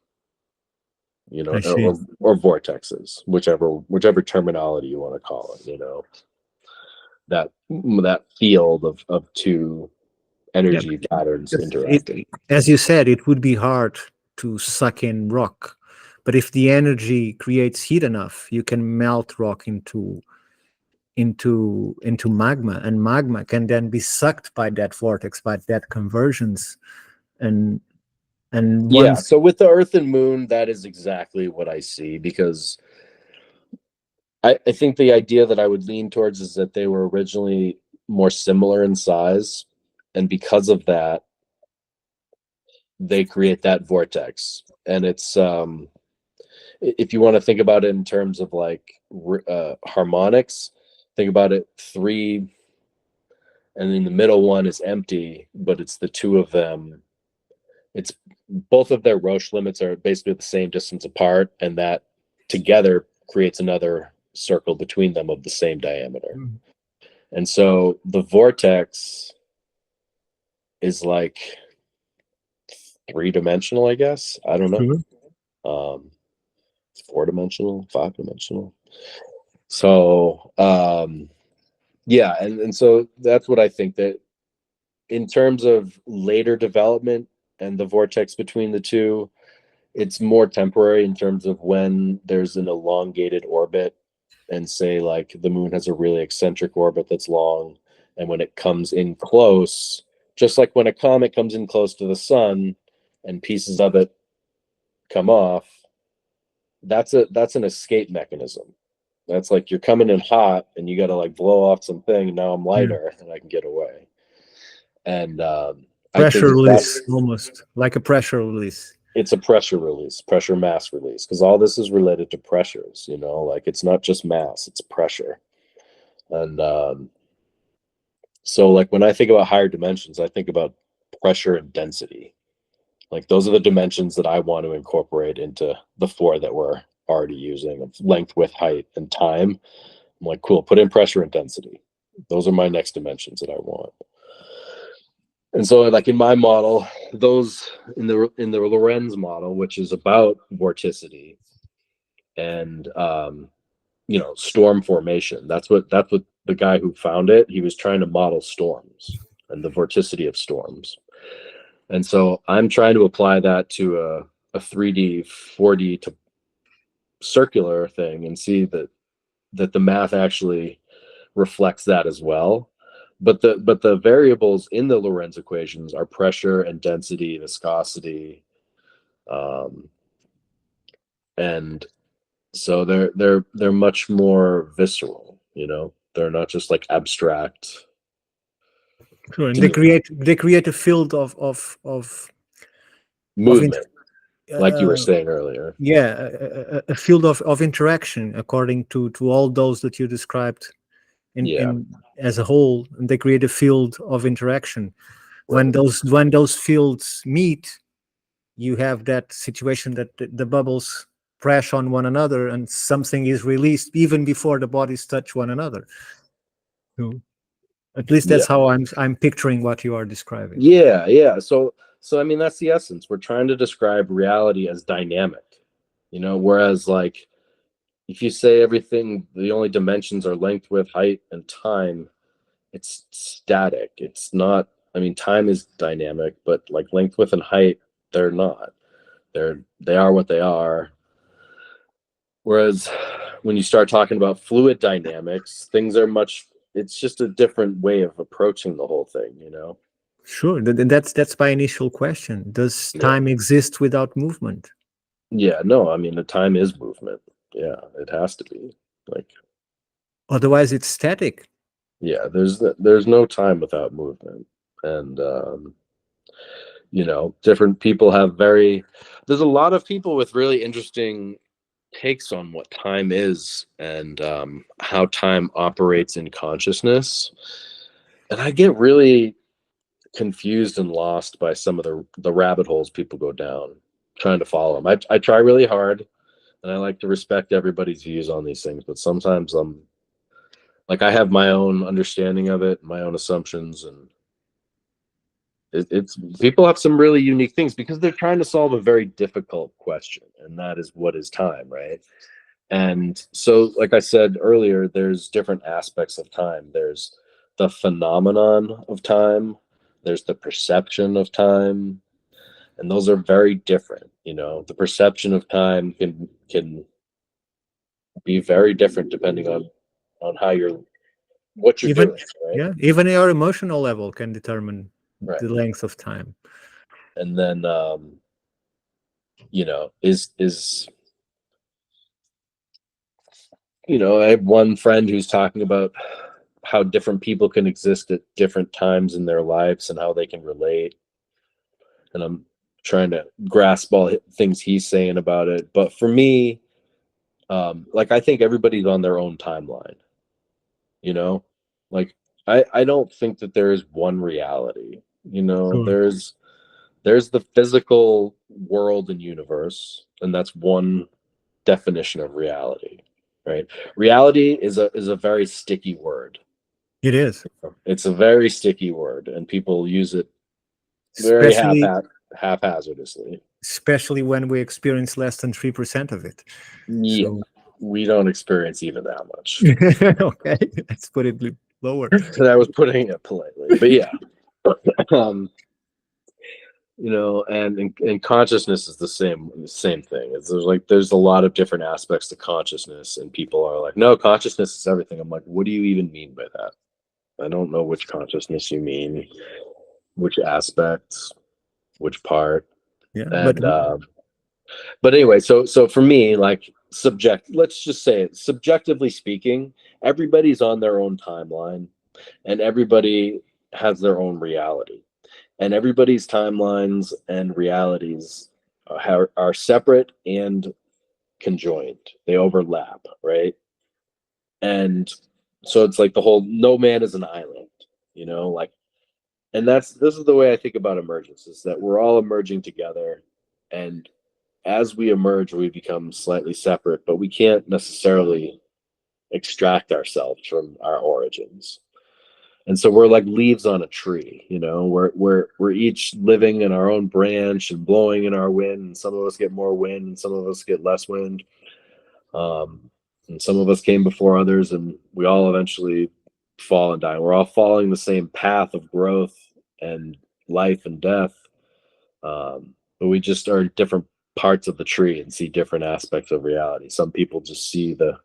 I see. or vortexes, whichever terminology you want to call it, that field of two Yeah, energy patterns because interacting. as you said, it would be hard to suck in rock, but if the energy creates heat enough, you can melt rock into magma, and magma can then be sucked by that vortex, by that convergence, and Yeah, once. so with the Earth and Moon, that is exactly what I see, because I think the idea that I would lean towards is that they were originally more similar in size, and because of that, they create that vortex. And it's if you want to think about it in terms of like harmonics, think about it three, and then the middle one is empty, but it's the two of them. It's both of their Roche limits are basically the same distance apart, and that together creates another circle between them of the same diameter. Mm, And so the vortex is like three-dimensional, I guess. I don't know. sure. It's four-dimensional, five-dimensional. So yeah, and so that's what I think, that in terms of later development and the vortex between the two, it's more temporary in terms of when there's an elongated orbit, and say like the moon has a really eccentric orbit that's long, and when it comes in close, just like when a comet comes in close to the sun and pieces of it come off, that's an escape mechanism. That's like you're coming in hot and you got to like blow off something, and now I'm Yeah. lighter and I can get away. And I think Pressure release, that's, almost like a pressure release. it's a pressure release, pressure mass release, because all this is related to pressures, like it's not just mass, it's pressure. And so like when I think about higher dimensions, I think about pressure and density. Like those are the dimensions that I want to incorporate into the four that we're already using, of length, width, height, and time. I'm like, cool, put in pressure and density. Those are my next dimensions that I want. And so like in my model, those in the Lorenz model, which is about vorticity and storm formation. That's what the guy who found it, he was trying to model storms and the vorticity of storms. And so I'm trying to apply that to a 3D, 4D to circular thing, and see that the math actually reflects that as well. But the variables in the Lorentz equations are pressure and density, viscosity, and so they're much more visceral. They're not just like abstract. Sure, and To me, they create a field of movement, like you were saying earlier. yeah, a field of interaction according to all those that you described Yeah, in as a whole, and they create a field of interaction. right. When those fields meet, you have that situation that the bubbles crash on one another and something is released even before the bodies touch one another. So, at least Yeah, that's how I'm picturing what you are describing. yeah. So I mean, that's the essence. We're trying to describe reality as dynamic, whereas like if you say everything, the only dimensions are length, width, height, and time, it's static. It's not. I mean, time is dynamic, but like length, width, and height, they're not. They are what they are. Whereas when you start talking about fluid dynamics, things are much. It's just a different way of approaching the whole thing. Sure, that's my initial question. Does Yeah. time exist without movement? Yeah. No, I mean the time is movement. Yeah, it has to be. Like, Otherwise, it's static. yeah, there's no time without movement, and different people have very. There's a lot of people with really interesting takes on what time is and how time operates in consciousness. And I get really confused and lost by some of the rabbit holes people go down trying to follow them. I try really hard and I like to respect everybody's views on these things, but sometimes I'm like I have my own understanding of it, my own assumptions, and it's people have some really unique things because they're trying to solve a very difficult question, and that is what is time, right? And so, like I said earlier, there's different aspects of time. There's the phenomenon of time, there's the perception of time, and those are very different. The perception of time can be very different depending on how you're what you're Even doing, right? yeah, even your emotional level can determine Right. the length of time. And then is I have one friend who's talking about how different people can exist at different times in their lives and how they can relate. And I'm trying to grasp all things he's saying about it. But for me, like I think everybody's on their own timeline, you know? Like I don't think that there is one reality. Sure. There's the physical world and universe, and that's one definition of reality, right? Reality is a very sticky word. It is, It's a very sticky word, and people use it very especially haphazardly. especially when we experience less than 3% of it. Yeah, So we don't experience even that much. okay, let's put it lower. And I was putting it politely, but yeah, um, and consciousness is the same thing. There's a lot of different aspects to consciousness, and people are like, no, consciousness is everything. I'm like, what do you even mean by that? I don't know which consciousness you mean, which aspects, which part, Yeah, and but anyway, so for me, like let's just say it, subjectively speaking, everybody's on their own timeline, and everybody has their own reality, and everybody's timelines and realities are separate and conjoined. They overlap, right? And so it's like the whole no man is an island, like, and this is the way I think about emergence, is that we're all emerging together, and as we emerge we become slightly separate, but we can't necessarily extract ourselves from our origins. And so we're like leaves on a tree, we're each living in our own branch and blowing in our wind, and some of us get more wind and some of us get less wind, um, and some of us came before others, and we all eventually fall and die. We're all following the same path of growth and life and death, but we just are different parts of the tree and see different aspects of reality. Some people just see the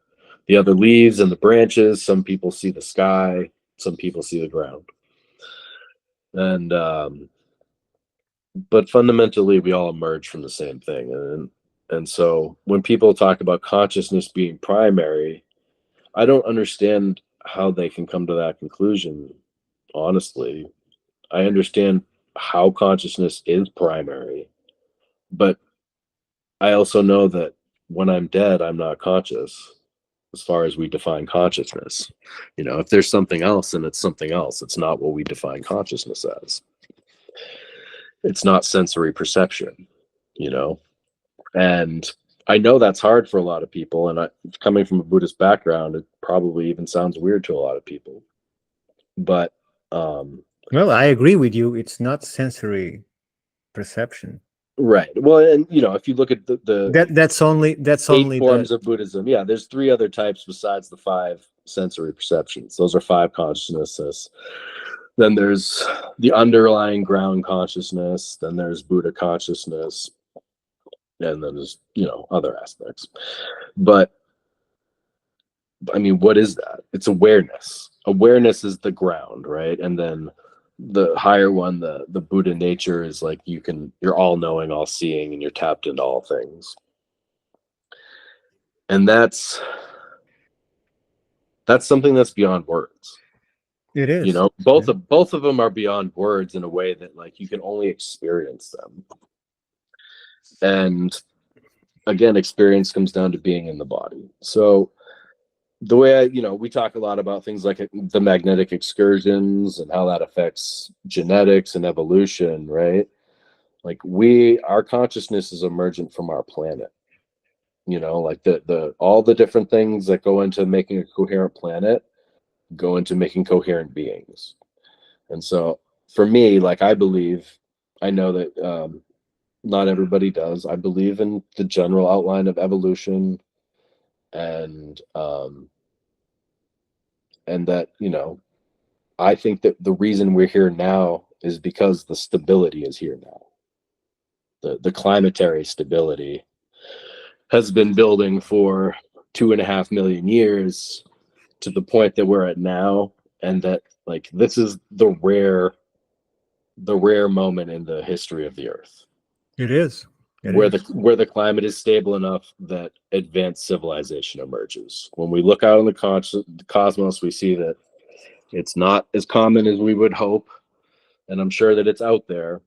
other leaves and the branches. Some people see the sky. Some people see the ground. And but fundamentally, we all emerge from the same thing. And so when people talk about consciousness being primary, I don't understand how they can come to that conclusion, honestly. I understand how consciousness is primary, but I also know that when I'm dead, I'm not conscious as far as we define consciousness. You know, if there's something else, then it's something else. It's not what we define consciousness as. It's not sensory perception, you know? And I know that's hard for a lot of people. And coming from a Buddhist background, it probably even sounds weird to a lot of people. But um, Well, I agree with you. It's not sensory perception. right. Well, and you know, if you look at the That's 8 only the forms of Buddhism, yeah, there's 3 other types besides the 5 sensory perceptions. Those are 5 consciousnesses. Then there's the underlying ground consciousness. Then there's Buddha consciousness, and then there's, you know, other aspects. But I mean, what is that? It's awareness. Awareness is the ground, right? And then the higher one, the Buddha nature, is like you're all knowing, all seeing, and you're tapped into all things. And that's something that's beyond words. it You is. know, Yeah. both of them are beyond words in a way that like you can only experience them. And again, experience comes down to being in the body. So the way you know, we talk a lot about things like the magnetic excursions and how that affects genetics and evolution, right? Like our consciousness is emergent from our planet. You know, like the all the different things that go into making a coherent planet go into making coherent beings. And so for me, like I know that not everybody does. I believe in the general outline of evolution, and that, you know, I think that the reason we're here now is because the stability is here now. The climatary stability has been building for 2.5 million years to the point that we're at now, and that like this is the rare moment in the history of the Earth It is. It where is. the climate is stable enough that advanced civilization emerges. When we look out in the cosmos, we see that it's not as common as we would hope, and I'm sure that it's out there.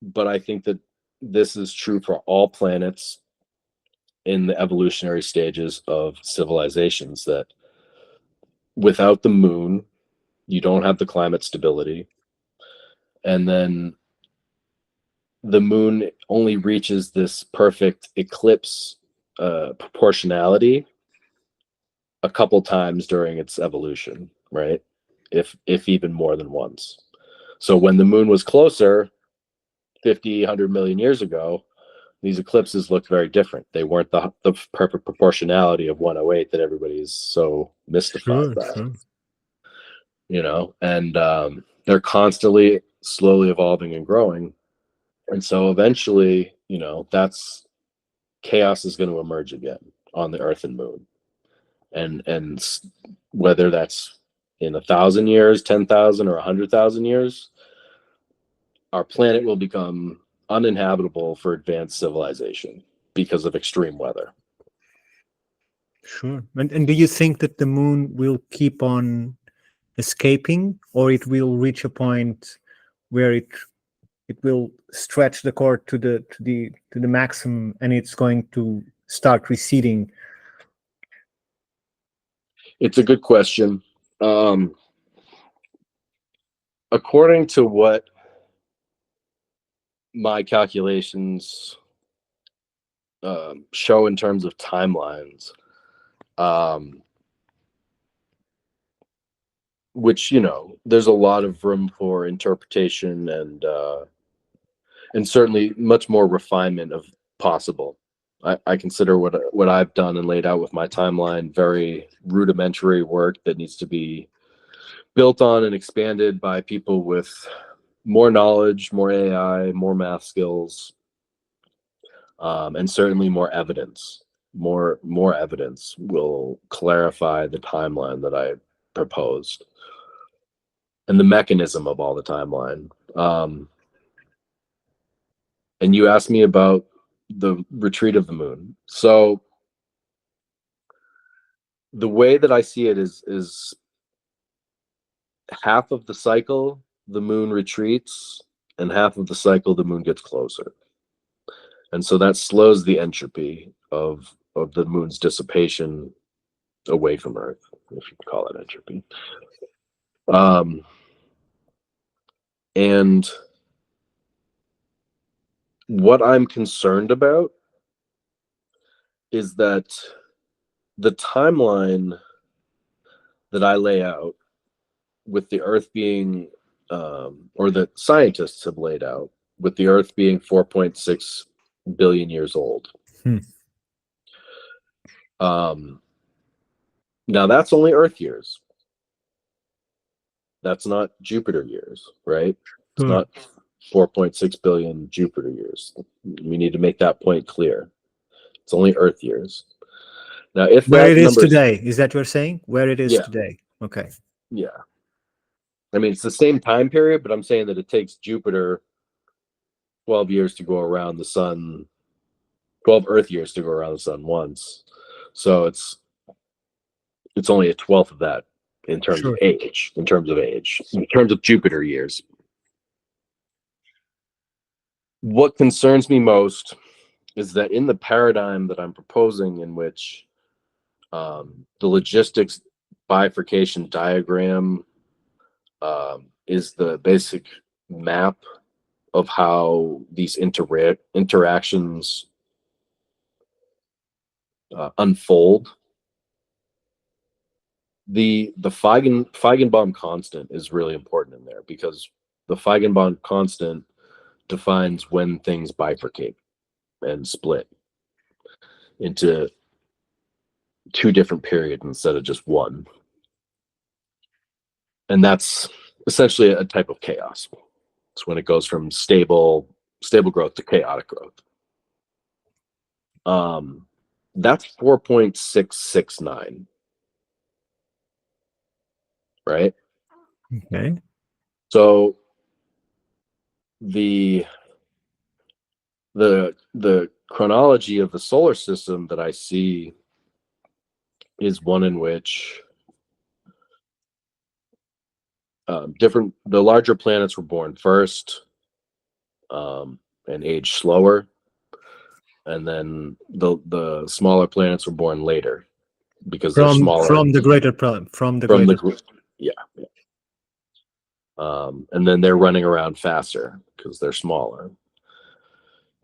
But I think that this is true for all planets in the evolutionary stages of civilizations, that without the moon, you don't have the climate stability. And then the moon only reaches this perfect eclipse proportionality a couple times during its evolution, right? If even more than once. So when the moon was closer, 50, 100 million years ago, these eclipses looked very different. They weren't the perfect proportionality of 108 that everybody's so mystified Sure, by, sure. you know, and they're constantly slowly evolving and growing. And so eventually, you know, that's chaos is going to emerge again on the Earth and Moon. And whether that's in 1,000 years, 10,000, or 100,000 years, our planet will become uninhabitable for advanced civilization because of extreme weather. Sure. And do you think that the moon will keep on escaping, or it will reach a point where it will stretch the cord to the maximum, and it's going to start receding? It's a good question. Um, According to what my calculations show in terms of timelines, um, which, you know, there's a lot of room for interpretation and certainly much more refinement of possible. I consider what I've done and laid out with my timeline very rudimentary work that needs to be built on and expanded by people with more knowledge, more AI, more math skills, and certainly more evidence. More evidence will clarify the timeline that I proposed and the mechanism of all the timeline. And you asked me about the retreat of the moon. So the way that I see it is half of the cycle the moon retreats, and half of the cycle the moon gets closer. And so that slows the entropy of the moon's dissipation away from Earth, if you call it entropy. And what I'm concerned about is that the timeline that I lay out, with the Earth being, or that scientists have laid out, with the Earth being 4.6 billion years old. Hmm. Now that's only Earth years. That's not Jupiter years, right? It's Sure. not 4.6 billion Jupiter years. We need to make that point clear. It's only Earth years. Now, if Where that it is number, today, is that what you're saying? Where it is yeah, today? Okay. yeah. I mean, it's the same time period, but I'm saying that it takes Jupiter 12 years to go around the sun, 12 Earth years to go around the sun once. So it's only a twelfth of that in terms of Sure. age, in terms of Jupiter years. What concerns me most is that in the paradigm that I'm proposing, in which the logistics bifurcation diagram is the basic map of how these interactions unfold. The Feigenbaum constant is really important in there, because the Feigenbaum constant defines when things bifurcate and split into two different periods instead of just one. And that's essentially a type of chaos. It's when it goes from stable growth to chaotic growth. That's 4.669, right? Okay. So the chronology of the solar system that I see is one in which the larger planets were born first, and aged slower, and then the smaller planets were born later because they're smaller From the greater problem, from the from greater. the yeah. And then they're running around faster because they're smaller.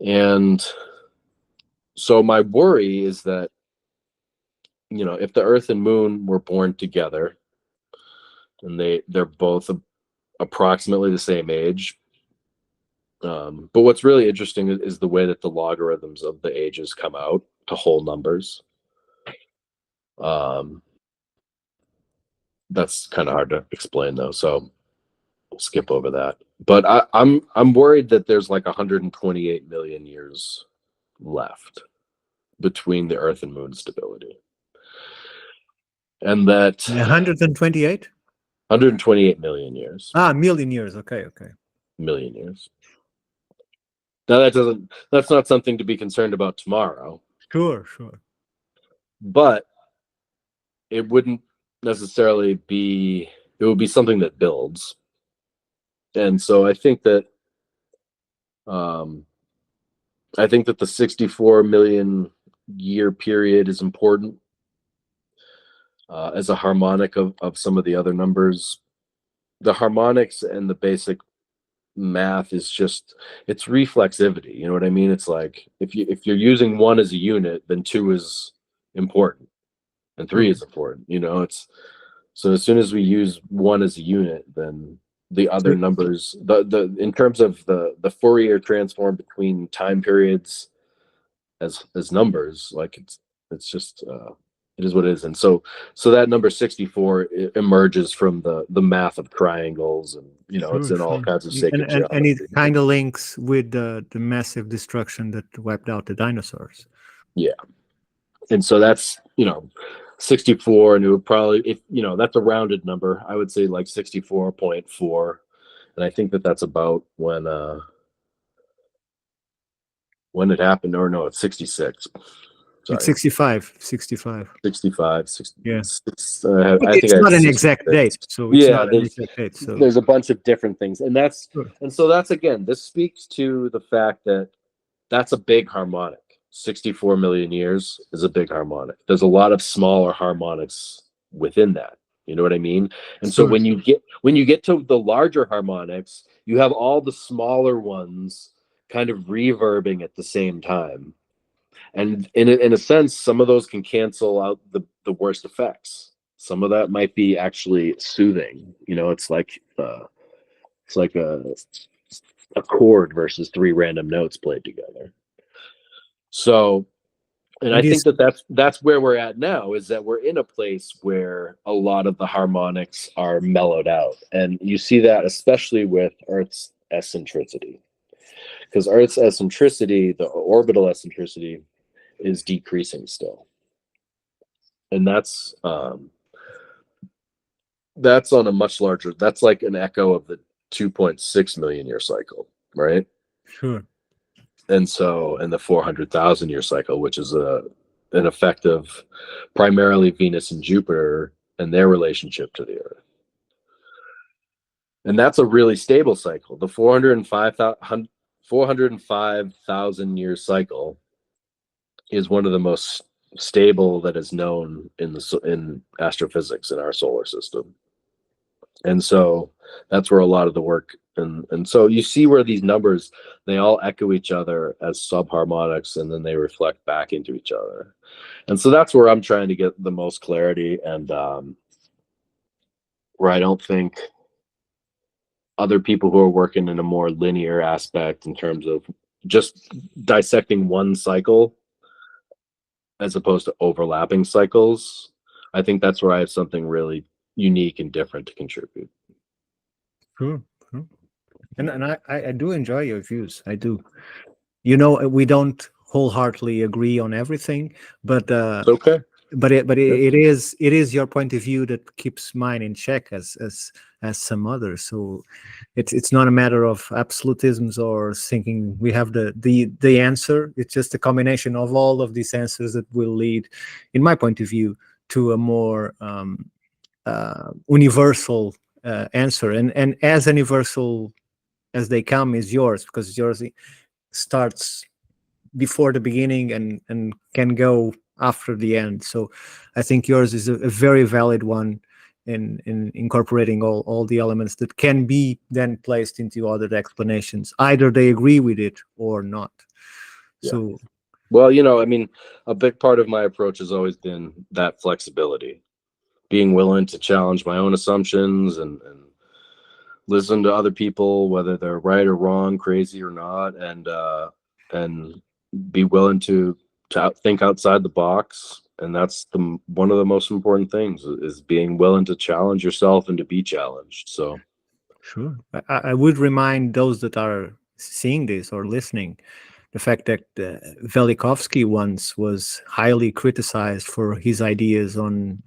And so my worry is that, if the Earth and Moon were born together, and they're both approximately the same age. But what's really interesting is the way that the logarithms of the ages come out to whole numbers. That's kind of hard to explain though, so we'll skip over that. But I'm worried that there's like 128 million years left between the Earth and Moon stability, and that 128? 128 million years, Million years. Okay, okay. million years. Now that's not something to be concerned about tomorrow, Sure, sure. but it wouldn't necessarily be, it would be something that builds. And so um I think that the 64 million year period is important, as a harmonic of some of the other numbers. The harmonics and the basic math is just, it's reflexivity, you know what I mean? It's like if you're using one as a unit, then two is important and three True. is important, it's, so as soon as we use one as a unit, then the other So, numbers, the in terms of the Fourier transform between time periods as numbers, like it's just, it is what it is. And so that number 64 emerges from the math of triangles, and it's sure, in all sure. kinds of And sacred and it geometry. kind of links with the massive destruction that wiped out the dinosaurs. Yeah. And so that's 64, and it would probably, if that's a rounded number, I would say like 64.4. And I think that that's about when it happened. Or no, it's 66. It's Sorry, 65. 65. 65, 60, Yeah. I think It's I had not an exact 66. date, so it's Yeah, not an exact date. So there's a bunch of different things, and sure. that's again, this speaks to the fact that that's a big harmonic. 64 million years is a big harmonic. There's a lot of smaller harmonics within that. You know what I mean? And so Sure. when you get to the larger harmonics, you have all the smaller ones kind of reverbing at the same time. And in a sense, some of those can cancel out the worst effects. Some of that might be actually soothing. You know, it's like a chord versus three random notes played together. So, and I And think this, that that's where we're at now, is that we're in a place where a lot of the harmonics are mellowed out, and you see that especially with Earth's eccentricity, because Earth's eccentricity, the orbital eccentricity, is decreasing still, and that's on a much larger. That's like an echo of the 2.6 million year cycle, right? sure. And so, in the 400,000 year cycle, which is an effect of primarily Venus and Jupiter and their relationship to the Earth. And that's a really stable cycle. The 405,000 year cycle is one of the most stable that is known in astrophysics in our solar system. And so that's where a lot of the work, and so you see where these numbers, they all echo each other as subharmonics, and then they reflect back into each other. And so that's where I'm trying to get the most clarity, and where I don't think other people who are working in a more linear aspect in terms of just dissecting one cycle as opposed to overlapping cycles, I think that's where I have something really unique and different to contribute. Sure. Sure. And I do enjoy your views. I do. You know, we don't wholeheartedly agree on everything, but It's okay. Yeah. it is your point of view that keeps mine in check as some others. So it's not a matter of absolutisms or thinking we have the answer. It's just a combination of all of these answers that will lead, in my point of view, to a more universal answer. And as universal as they come is yours, because yours starts before the beginning and can go after the end. So I think yours is a very valid one in incorporating all the elements that can be then placed into other explanations. Either they agree with it or not. Yeah. So Well, you know, I mean, a big part of my approach has always been that flexibility, being willing to challenge my own assumptions and listen to other people, whether they're right or wrong, crazy or not, and be willing to think outside the box. And that's the one of the most important things, is being willing to challenge yourself and to be challenged. So sure, I would remind those that are seeing this or listening the fact that Velikovsky once was highly criticized for his ideas on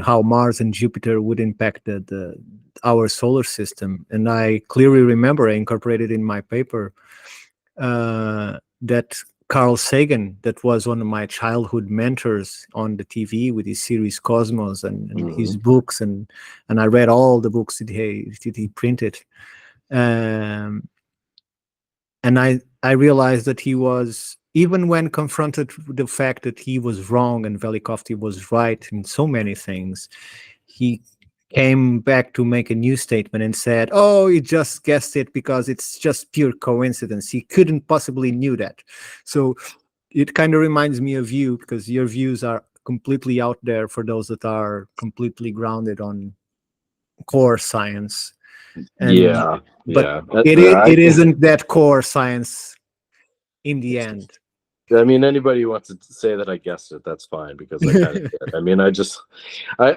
how Mars and Jupiter would impact our solar system. And I clearly remember I incorporated in my paper that Carl Sagan, that was one of my childhood mentors on the TV with his series Cosmos and his books, and I read all the books that he printed. Um, and I realized that he was, even when confronted with the fact that he was wrong and Velikovsky was right in so many things, he came back to make a new statement and said, "Oh, he just guessed it because it's just pure coincidence. He couldn't possibly knew that." So it kind of reminds me of you, because your views are completely out there for those that are completely grounded on core science. And yeah, but yeah. it isn't that core science in the end. I mean, anybody who wants to say that I guessed it, that's fine, because I kind of did. I mean, I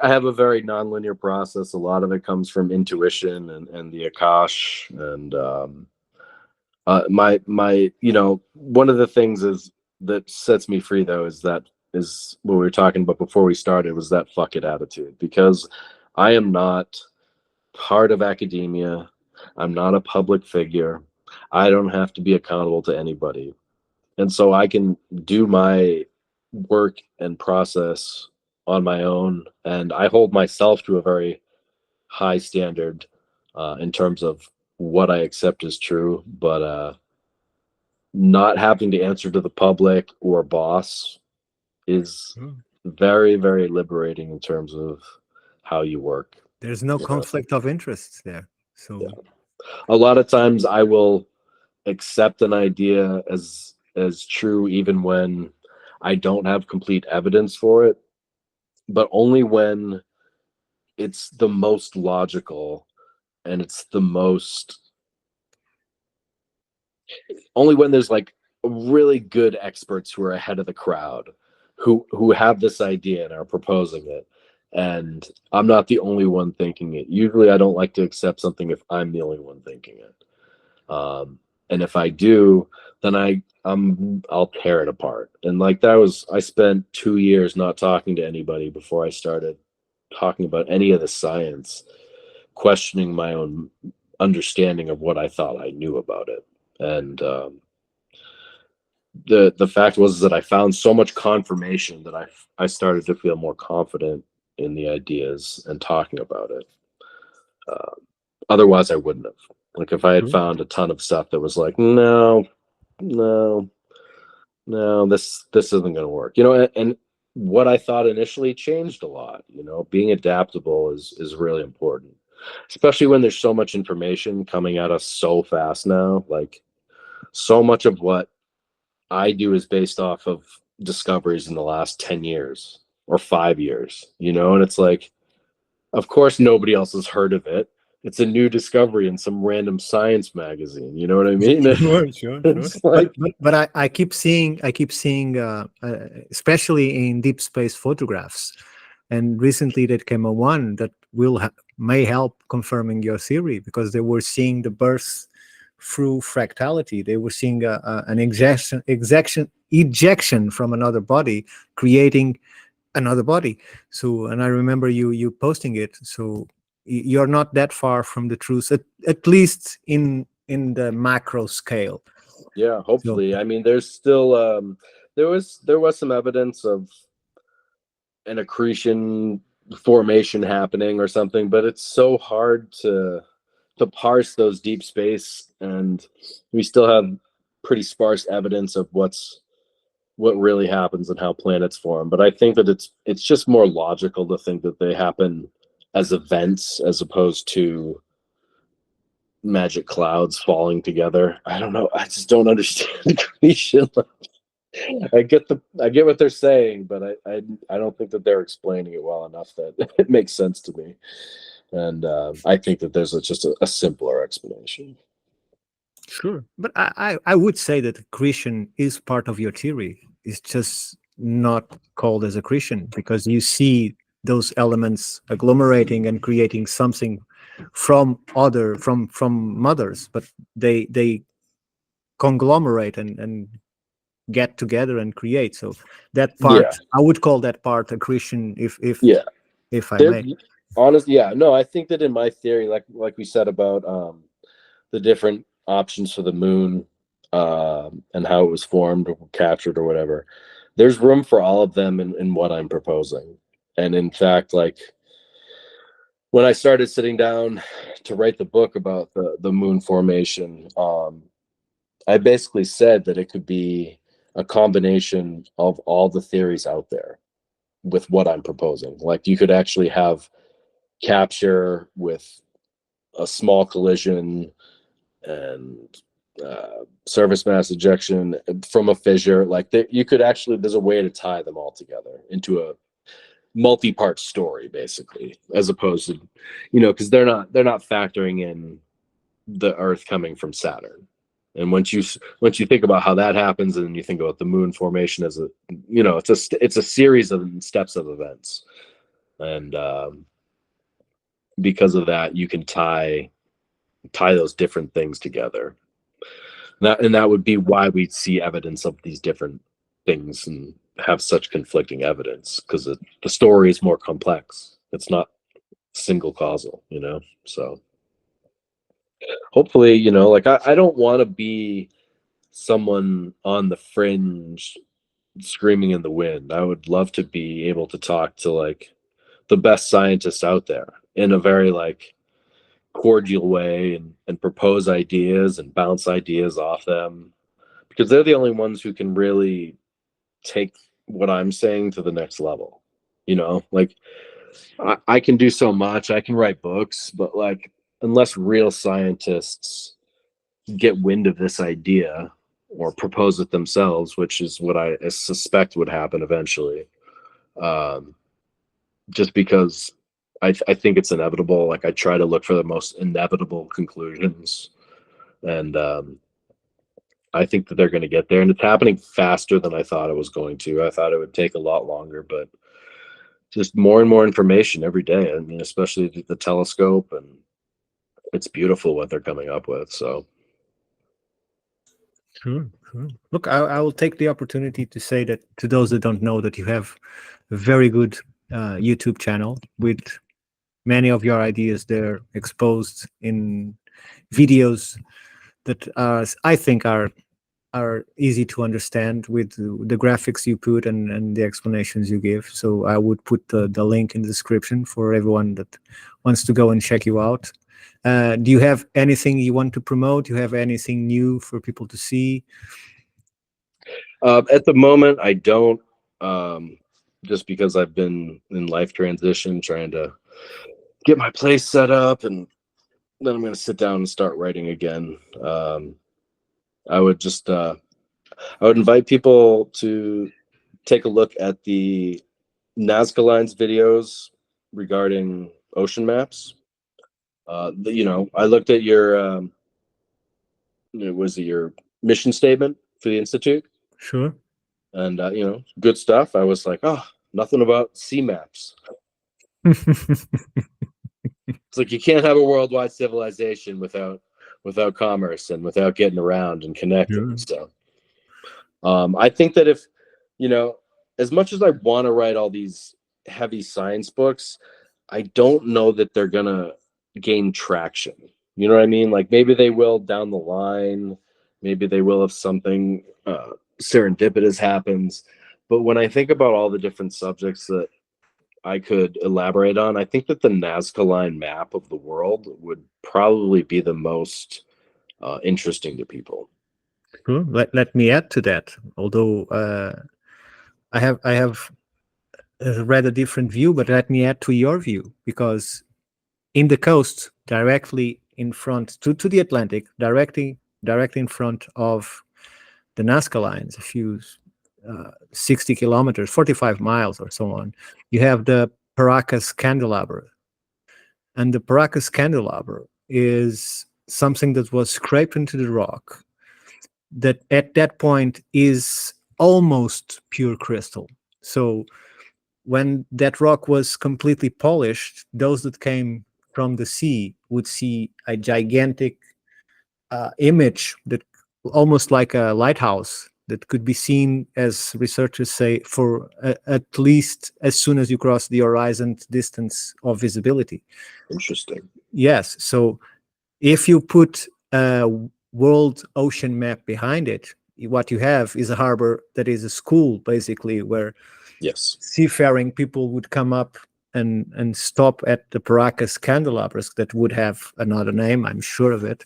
have a very nonlinear process. A lot of it comes from intuition and the Akash, and my one of the things is that sets me free, though, is what we were talking about before we started, was that fuck it attitude, because I am not part of academia. I'm not a public figure. I don't have to be accountable to anybody. And so I can do my work and process on my own, and I hold myself to a very high standard in terms of what I accept as true. But not having to answer to the public or boss is Mm. very, very liberating in terms of how you work. There's no You know? conflict of interest there. Yeah. So, A lot of times I will accept an idea as true even when I don't have complete evidence for it, but only when it's the most logical and it's the most only when there's like really good experts who are ahead of the crowd who have this idea and are proposing it, and I'm not the only one thinking it. Usually I don't like to accept something if I'm the only one thinking it, and if I do, then I'll tear it apart. And like that was, I spent 2 years not talking to anybody before I started talking about any of the science, questioning my own understanding of what I thought I knew about it. And the fact was that I found so much confirmation that I started to feel more confident in the ideas and talking about it. Uh, Otherwise, I wouldn't have. Like if I had true. found a ton of stuff that was like, no, no, no, this isn't going to work, and what I thought initially changed a lot. Being adaptable is really important, especially when there's so much information coming at us so fast now. Like so much of what I do is based off of discoveries in the last 10 years or 5 years, and it's like, of course, nobody else has heard of it. It's a new discovery in some random science magazine. You know what I mean? Sure, sure, sure. It's like, But I keep seeing, especially in deep space photographs, and recently that came a one that may help confirming your theory, because they were seeing the birth through fractality. They were seeing an ejection from another body, creating another body. So, and I remember you posting it. So you're not that far from the truth, at least in the macro scale. yeah, So hopefully. I mean, there's still there was some evidence of an accretion formation happening or something, but it's so hard to parse those deep space, and we still have pretty sparse evidence of what really happens and how planets form. But I think that it's just more logical to think that they happen as events as opposed to magic clouds falling together. I don't know. I just don't understand creation. I get what they're saying, but I don't think that they're explaining it well enough that it makes sense to me. And I think that there's just a simpler explanation. sure, but I would say that accretion is part of your theory. It's just not called as accretion because you see those elements agglomerating and creating something from mothers, but they conglomerate and get together and create. So that Yeah, part, I would call that part accretion, yeah. if I There, may. honestly, yeah. No, I think that in my theory, like we said about the different options for the moon, and how it was formed or captured or whatever, there's room for all of them in what I'm proposing. And in fact, like when I started sitting down to write the book about the moon formation, I basically said that it could be a combination of all the theories out there with what I'm proposing. Like you could actually have capture with a small collision and surface mass ejection from a fissure. Like you could actually, there's a way to tie them all together into a multi-part story, basically, as opposed to, because they're not factoring in the Earth coming from Saturn. And once you think about how that happens, and you think about the moon formation as it's a series of steps of events, and because of that, you can tie those different things together. And that would be why we see evidence of these different things and have such conflicting evidence, because the story is more complex. It's not single causal. So hopefully, like I don't want to be someone on the fringe screaming in the wind. I would love to be able to talk to like the best scientists out there in a very like cordial way, and propose ideas and bounce ideas off them, because they're the only ones who can really take what I'm saying to the next level. You know, like I can do so much. I can write books, but like unless real scientists get wind of this idea or propose it themselves, which is what I suspect would happen eventually, um, just because I think it's inevitable. Like I try to look for the most inevitable conclusions, and I think that they're going to get there, and it's happening faster than I thought it was going to. I thought it would take a lot longer, but just more and more information every day. I mean, especially the telescope, and it's beautiful what they're coming up with. So, Sure, sure. Look, I will take the opportunity to say that to those that don't know that you have a very good YouTube channel with many of your ideas there exposed in videos that I think are easy to understand with the graphics you put and the explanations you give. So I would put the link in the description for everyone that wants to go and check you out. Do you have anything you want to promote? Do you have anything new for people to see? at the moment, I don't. Just because I've been in life transition, trying to get my place set up, and then I'm going to sit down and start writing again. I would just I would invite people to take a look at the Nazca Lines videos regarding ocean maps. I looked at your was it your mission statement for the institute, Sure. and good stuff. I was like, oh, nothing about sea maps. It's like you can't have a worldwide civilization without commerce and without getting around and connecting. Sure. So I think that if you know, as much as I want to write all these heavy science books, I don't know that they're gonna gain traction. You know what I mean? Like maybe they will down the line. Maybe they will if something serendipitous happens. But when I think about all the different subjects that I could elaborate on, I think that the Nazca line map of the world would probably be the most interesting to people. Sure. Let me add to that. Although I have read a different view, but let me add to your view, because in the coast, directly in front to the Atlantic, directly in front of the Nazca lines, a few 60 kilometers, 45 miles or so on, you have the Paracas candelabra. And the Paracas candelabra is something that was scraped into the rock that at that point is almost pure crystal. So when that rock was completely polished, those that came from the sea would see a gigantic image that almost like a lighthouse that could be seen, as researchers say, for at least as soon as you cross the horizon distance of visibility. Interesting. Yes. So if you put a world ocean map behind it, what you have is a harbor that is a school, basically, where Yes. seafaring people would come up and stop at the Paracas candelabras that would have another name, I'm sure of it.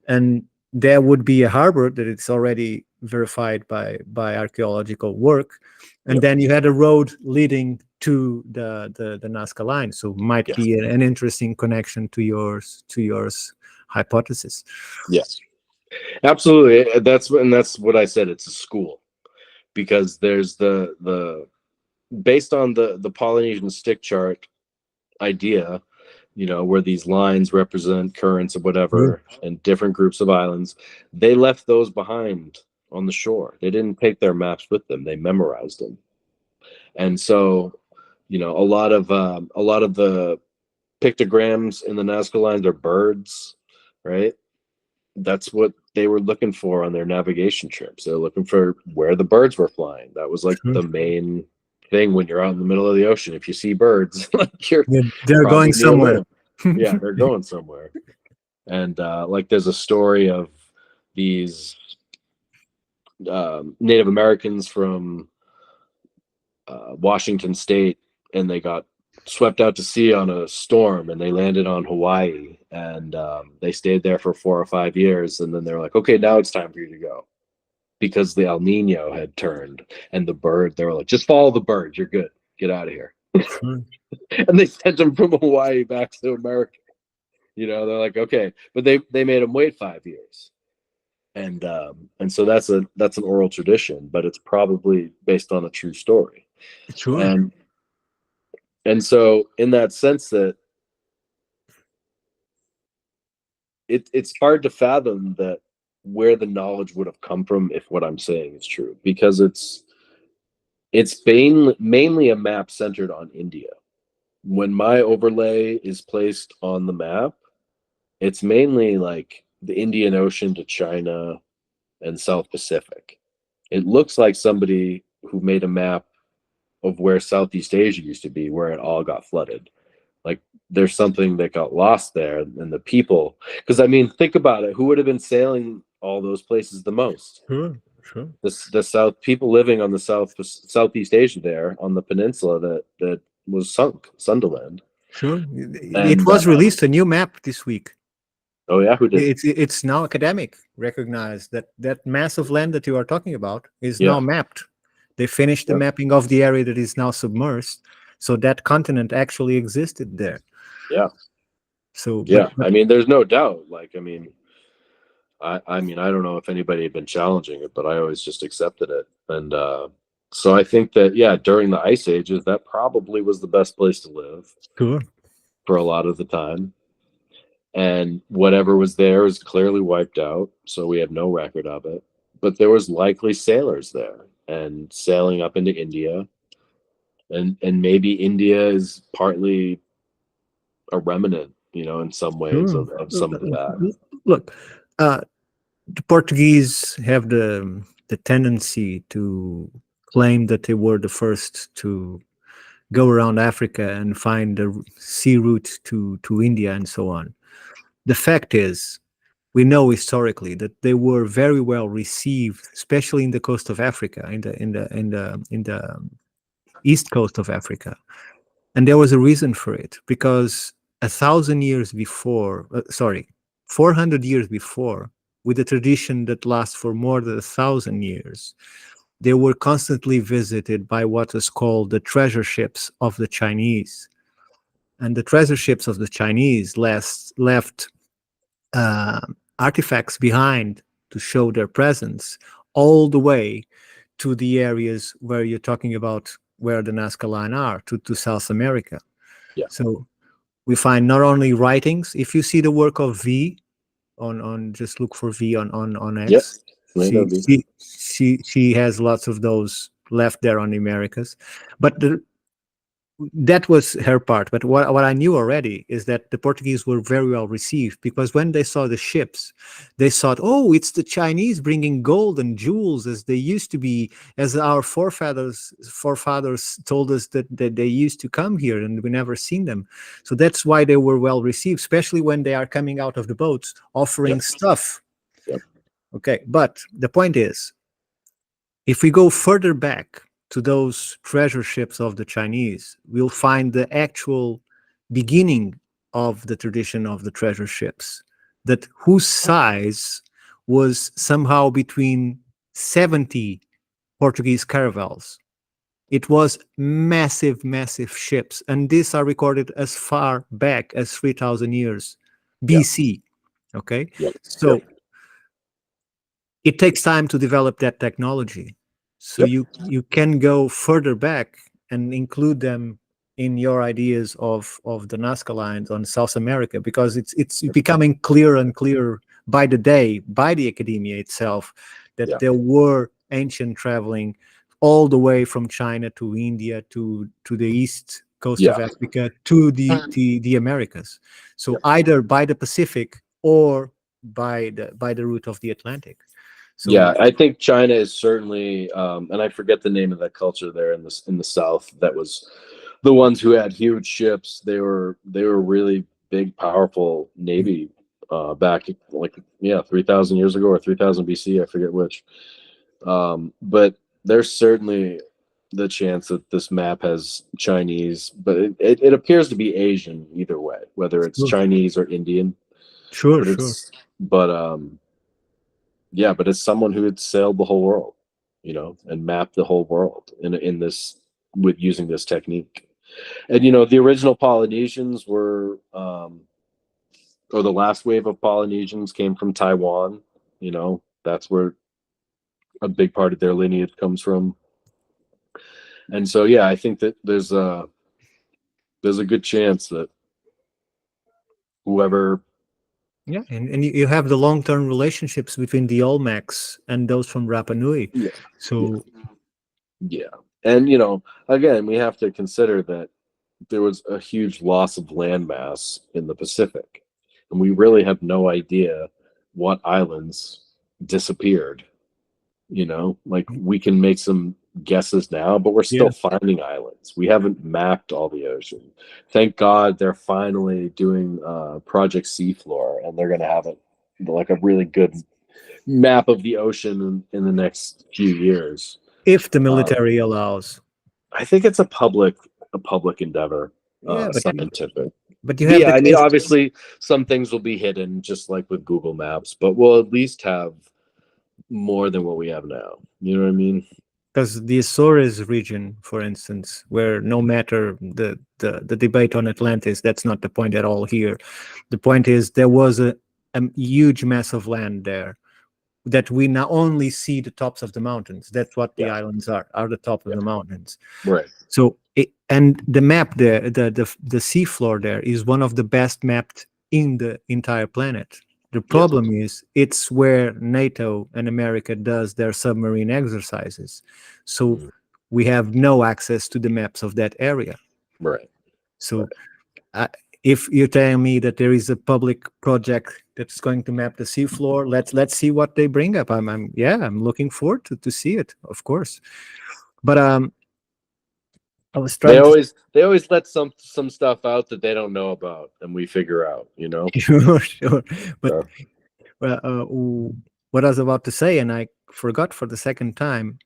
And there would be a harbor that it's already verified by archaeological work. And Yep. then you had a road leading to the Nazca line. So might Yes. be an interesting connection to yours hypothesis. Yes. Absolutely. That's what I said. It's a school because there's the based on the Polynesian stick chart idea, where these lines represent currents or Sure. whatever and different groups of islands. They left those behind on the shore. They didn't take their maps with them. They memorized them. And so, a lot of the pictograms in the Nazca lines are birds, right? That's what they were looking for on their navigation trips. They're looking for where the birds were flying. That was like Sure. the main thing when you're out in the middle of the ocean. If you see birds, like you're They're probably going near somewhere. land. Yeah, they're going somewhere. And like there's a story of these Native Americans from Washington State, and they got swept out to sea on a storm, and they landed on Hawaii, and they stayed there for 4 or 5 years, and then they were like, okay, now it's time for you to go, because the El Nino had turned, and the bird, they were like, just follow the bird, you're good, get out of here. Sure. And they sent them from Hawaii back to America. They're like, okay, but they made them wait 5 years, and so that's an oral tradition, but it's probably based on a true story. Sure. And so in that sense, that it's hard to fathom that where the knowledge would have come from if what I'm saying is true, because it's mainly a map centered on India. When my overlay is placed on the map, it's mainly like the Indian Ocean to China and South Pacific. It looks like somebody who made a map of where Southeast Asia used to be, where it all got flooded. Like there's something that got lost there, and the people. Because I mean, think about it. Who would have been sailing all those places the most? Sure. Sure. The South people living on the Southeast Asia there on the peninsula that was sunk, Sunderland. Sure. It And was released a new map this week. oh yeah, who did? It's now academic recognized that that mass of land that you are talking about is Yeah, now mapped. They finished the yeah, mapping of the area that is now submersed, so that continent actually existed there. yeah, So, yeah. but I mean, there's no doubt. Like, I mean, I mean, I don't know if anybody had been challenging it, but I always just accepted it. And so I think that, yeah, during the ice ages, that probably was the best place to live sure, for a lot of the time. And whatever was there is clearly wiped out, so we have no record of it. But there was likely sailors there and sailing up into India, and maybe India is partly a remnant, in some ways sure. of some of that. Look, the Portuguese have the tendency to claim that they were the first to go around Africa and find the sea route to India and so on. The fact is, we know historically that they were very well received, especially in the coast of Africa, in the east coast of Africa, and there was a reason for it, because 1,000 years before, 400 years before, with a tradition that lasts for more than 1,000 years, they were constantly visited by what is called the treasure ships of the Chinese, and the treasure ships of the Chinese left uh, artifacts behind to show their presence all the way to the areas where you're talking about, where the Nazca Line are, to South America. Yeah. So we find not only writings. If you see the work of V on just look for V on Yep. X, Maybe. she has lots of those left there on the Americas. But that was her part. But what I knew already is that the Portuguese were very well received, because when they saw the ships, they thought, oh, it's the Chinese bringing gold and jewels, as they used to be, as our forefathers told us that they used to come here, and we never seen them. So that's why they were well received, especially when they are coming out of the boats offering stuff. Yep. Okay, but the point is, if we go further back to those treasure ships of the Chinese, we'll find the actual beginning of the tradition of the treasure ships, that whose size was somehow between 70 Portuguese caravels. It was massive, massive ships, and these are recorded as far back as 3,000 years BC. Okay, Yep. so it takes time to develop that technology. So Yep. you can go further back and include them in your ideas of the Nazca lines on South America, because it's becoming clearer and clearer by the day, by the academia itself, that Yeah. there were ancient traveling all the way from China to India to the east coast of Yeah. Africa to the Americas. So Yep. either by the Pacific or by the route of the Atlantic. So Yeah, I think China is certainly, and I forget the name of that culture there in the South. That was the ones who had huge ships. They were really big, powerful navy back like 3,000 years ago or 3,000 BC. I forget which. But there's certainly the chance that this map has Chinese, but it appears to be Asian either way, whether it's Sure, Chinese or Indian. sure, But sure. yeah, but it's someone who had sailed the whole world, and mapped the whole world in this with using this technique. And the original Polynesians were, or the last wave of Polynesians came from Taiwan. That's where a big part of their lineage comes from. And so, yeah, I think that there's a good chance that whoever, Yeah, and you have the long-term relationships between the Olmecs and those from Rapa Nui. yeah, yeah, So yeah. And again, we have to consider that there was a huge loss of landmass in the Pacific, and we really have no idea what islands disappeared. Like, we can make some guesses now, but we're still yeah, finding islands. We haven't mapped all the ocean. Thank God they're finally doing Project Seafloor, and they're going to have like a really good map of the ocean in the next few years. if the Uh, military allows. I think it's a public endeavor, Yeah, scientific. but you But have yeah, the I mean, case obviously, some things will be hidden, just like with Google Maps, but we'll at least have more than what we have now. You know what I mean? because the Azores region, for instance, where no matter the debate on Atlantis, that's not the point at all here. The point is there was a huge mass of land there that we now only see the tops of the mountains. That's what the Yeah, islands are the top of yeah, the mountains. right. So and the map there, the seafloor there is one of the best mapped in the entire planet. The Yeah, problem is it's where NATO and America does their submarine exercises. So mhm, we have no access to the maps of that area. right, So right. uh, if you're telling me that there is a public project that's going to map the seafloor, let's see what they bring up. I'm looking forward to see it, of course. But I was They trying to always they always let some stuff out that they don't know about, and we figure out. sure, sure. But Uh, well, what I was about to say, and I forgot for the second time.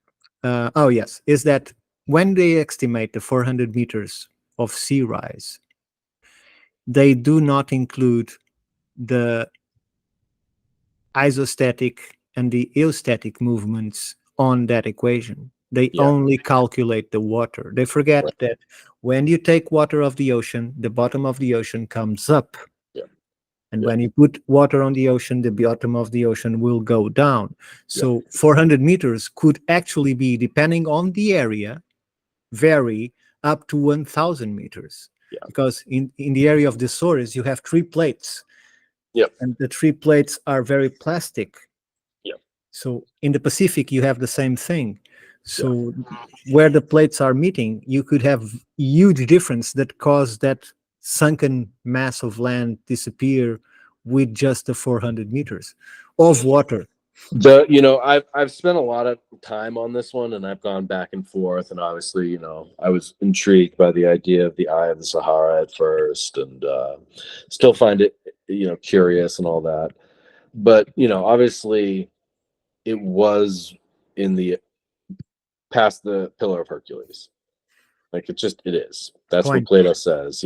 Oh yes, is that when they estimate the 400 meters of sea rise, they do not include the isostatic and the eostatic movements on that equation. They yeah, only calculate the water. They forget right, that when you take water of the ocean, the bottom of the ocean comes up. yeah, And yeah, when you put water on the ocean, the bottom of the ocean will go down. yeah, So 400 meters could actually be, depending on the area, vary up to 1,000 meters. yeah, Because in the area of the Azores, you have three plates, yeah, and the three plates are very plastic. yeah, So in the Pacific, you have the same thing. yeah. So where the plates are meeting, you could have huge difference that cause that sunken mass of land disappear with just the 400 meters of water. I've spent a lot of time on this one, and I've gone back and forth, and obviously, I was intrigued by the idea of the Eye of the Sahara at first, and still find it, curious and all that. But obviously, it was in the past the Pillar of Hercules. Like, it is. That's what Point. Plato says.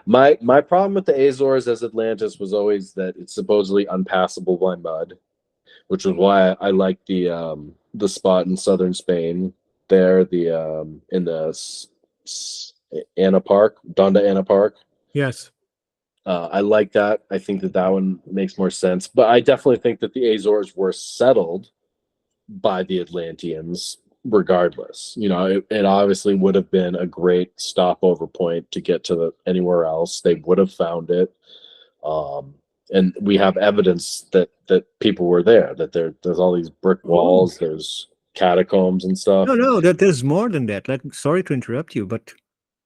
My problem with the Azores as Atlantis was always that it's supposedly unpassable by mud, which was why I like the spot in southern Spain there, the in the Anna Park, Donda Anna Park. Yes. I like that. I think that one makes more sense. But I definitely think that the Azores were settled by the Atlanteans regardless. It obviously would have been a great stopover point to get to anywhere else. They would have found it. And we have evidence that people were there, that there's all these brick Oh, walls, there's catacombs and stuff. no, that there's more than that. Sorry to interrupt you, but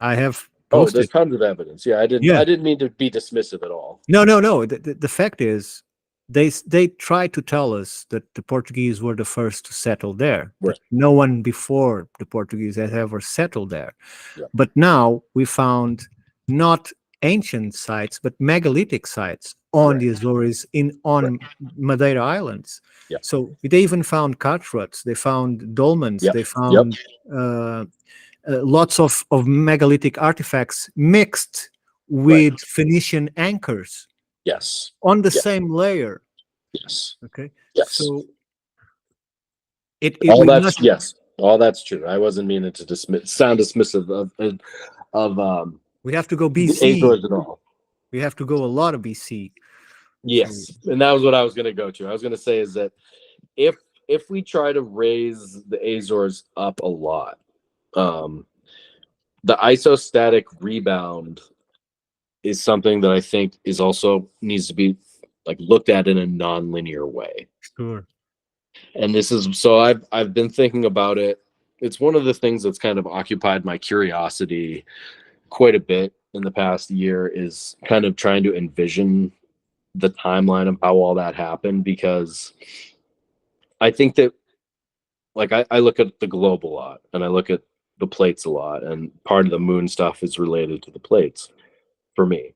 I have Oh, there's posted. tons of evidence. Yeah, I didn't Yeah. I didn't mean to be dismissive at all. No. The fact is, they try to tell us that the Portuguese were the first to settle there, that Right. no one before the Portuguese has ever settled there. Yeah. But now we found not ancient sites, but megalithic sites on Right. the Azores Right. on Madeira Islands. Yep. So they even found cartruts, they found dolmens, Yep. they Yep. found lots of megalithic artifacts mixed Right. with Phoenician anchors Yes. on the Yes. same layer. Yes. Okay, Yes. so it All we that's must yes. All that's true. I wasn't meaning to sound dismissive of we have to go the BC. Azores at all. We have to go a lot of BC. So Yes, and that was what I was going to go to. I was going to say is that if we try to raise the Azores up a lot, um, the isostatic rebound is something that I think is also needs to be like looked at in a non-linear way. sure, And this is so I've been thinking about it. It's one of the things that's kind of occupied my curiosity quite a bit in the past year is kind of trying to envision the timeline of how all that happened, because I think that like I look at the globe a lot and I look at the plates a lot, and part of the moon stuff is related to the plates for me.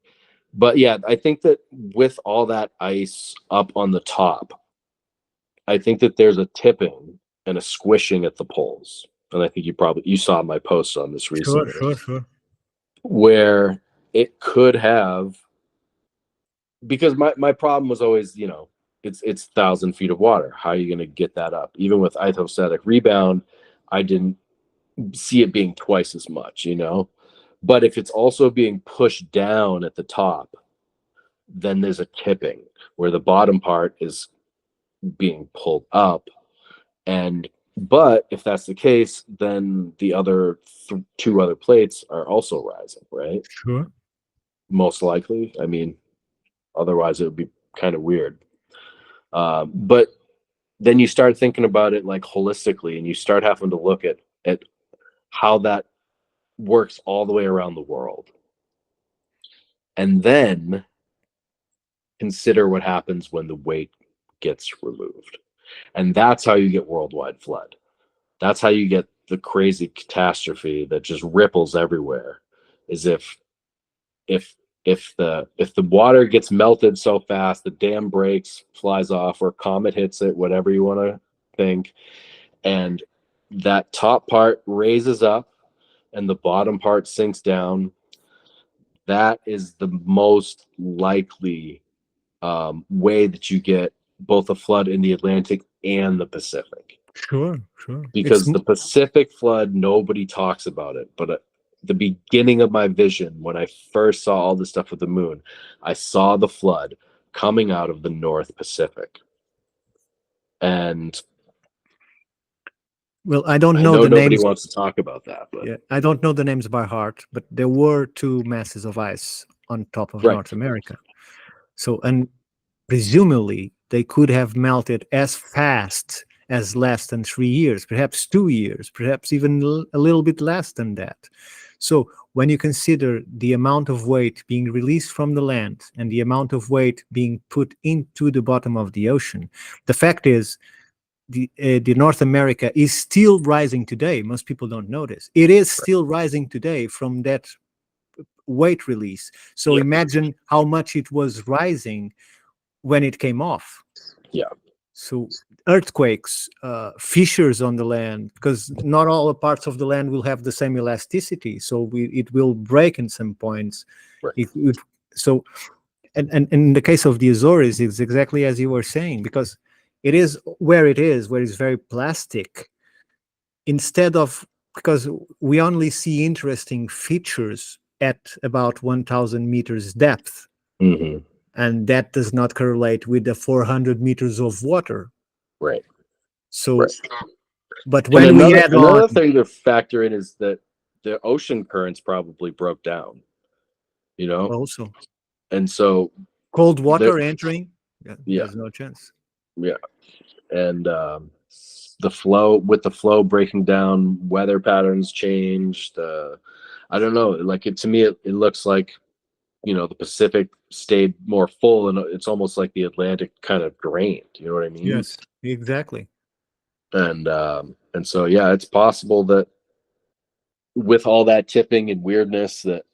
But yeah, I think that with all that ice up on the top, I think that there's a tipping and a squishing at the poles. And I think you saw my post on this sure, recently, sure, sure. where it could have, because my problem was always, it's 1,000 feet of water. How are you going to get that up? Even with isostatic rebound, I didn't see it being twice as much. But if it's also being pushed down at the top, then there's a tipping where the bottom part is being pulled up. And but if that's the case, then the other two other plates are also rising, right? Sure. Most likely. I mean, otherwise it would be kind of weird. But then you start thinking about it like holistically, and you start having to look at how that works all the way around the world, and then consider what happens when the weight gets removed. And that's how you get worldwide flood. That's how you get the crazy catastrophe that just ripples everywhere. Is if if the water gets melted so fast, the dam breaks, flies off, or comet hits it, whatever you want to think, and that top part raises up and the bottom part sinks down, that is the most likely way that you get both a flood in the Atlantic and the Pacific. Sure, sure. Because the Pacific flood, nobody talks about it. But at the beginning of my vision, when I first saw all this stuff with the moon, I saw the flood coming out of the North Pacific. And well, I don't I know know the nobody names. wants to talk about that, but Yeah, I don't know the names by heart, but there were two masses of ice on top of right. North America. So, and presumably they could have melted as fast as less than 3 years, perhaps 2 years, perhaps even a little bit less than that. So when you consider the amount of weight being released from the land and the amount of weight being put into the bottom of the ocean, the fact is the North America is still rising today. Most people don't notice. It is still rising today from that weight release. So Yep. imagine how much it was rising when it came off. Yeah. So earthquakes, fissures on the land, because not all the parts of the land will have the same elasticity. So it will break in some points. Right. So, and in the case of the Azores, it's exactly as you were saying, because it is where it's very plastic. Instead of, because we only see interesting features at about 1,000 meters depth. Mm-hmm. And that does not correlate with the 400 meters of water. Right. So, Right. but And when we add on, another thing to factor in is that the ocean currents probably broke down, also and so cold there, water entering, yeah, there's no chance. yeah, and the flow breaking down, weather patterns changed. I don't know, like to me, it looks like the Pacific stayed more full, and it's almost like the Atlantic kind of drained. You know what I mean? Yes, exactly. And so yeah, it's possible that with all that tipping and weirdness that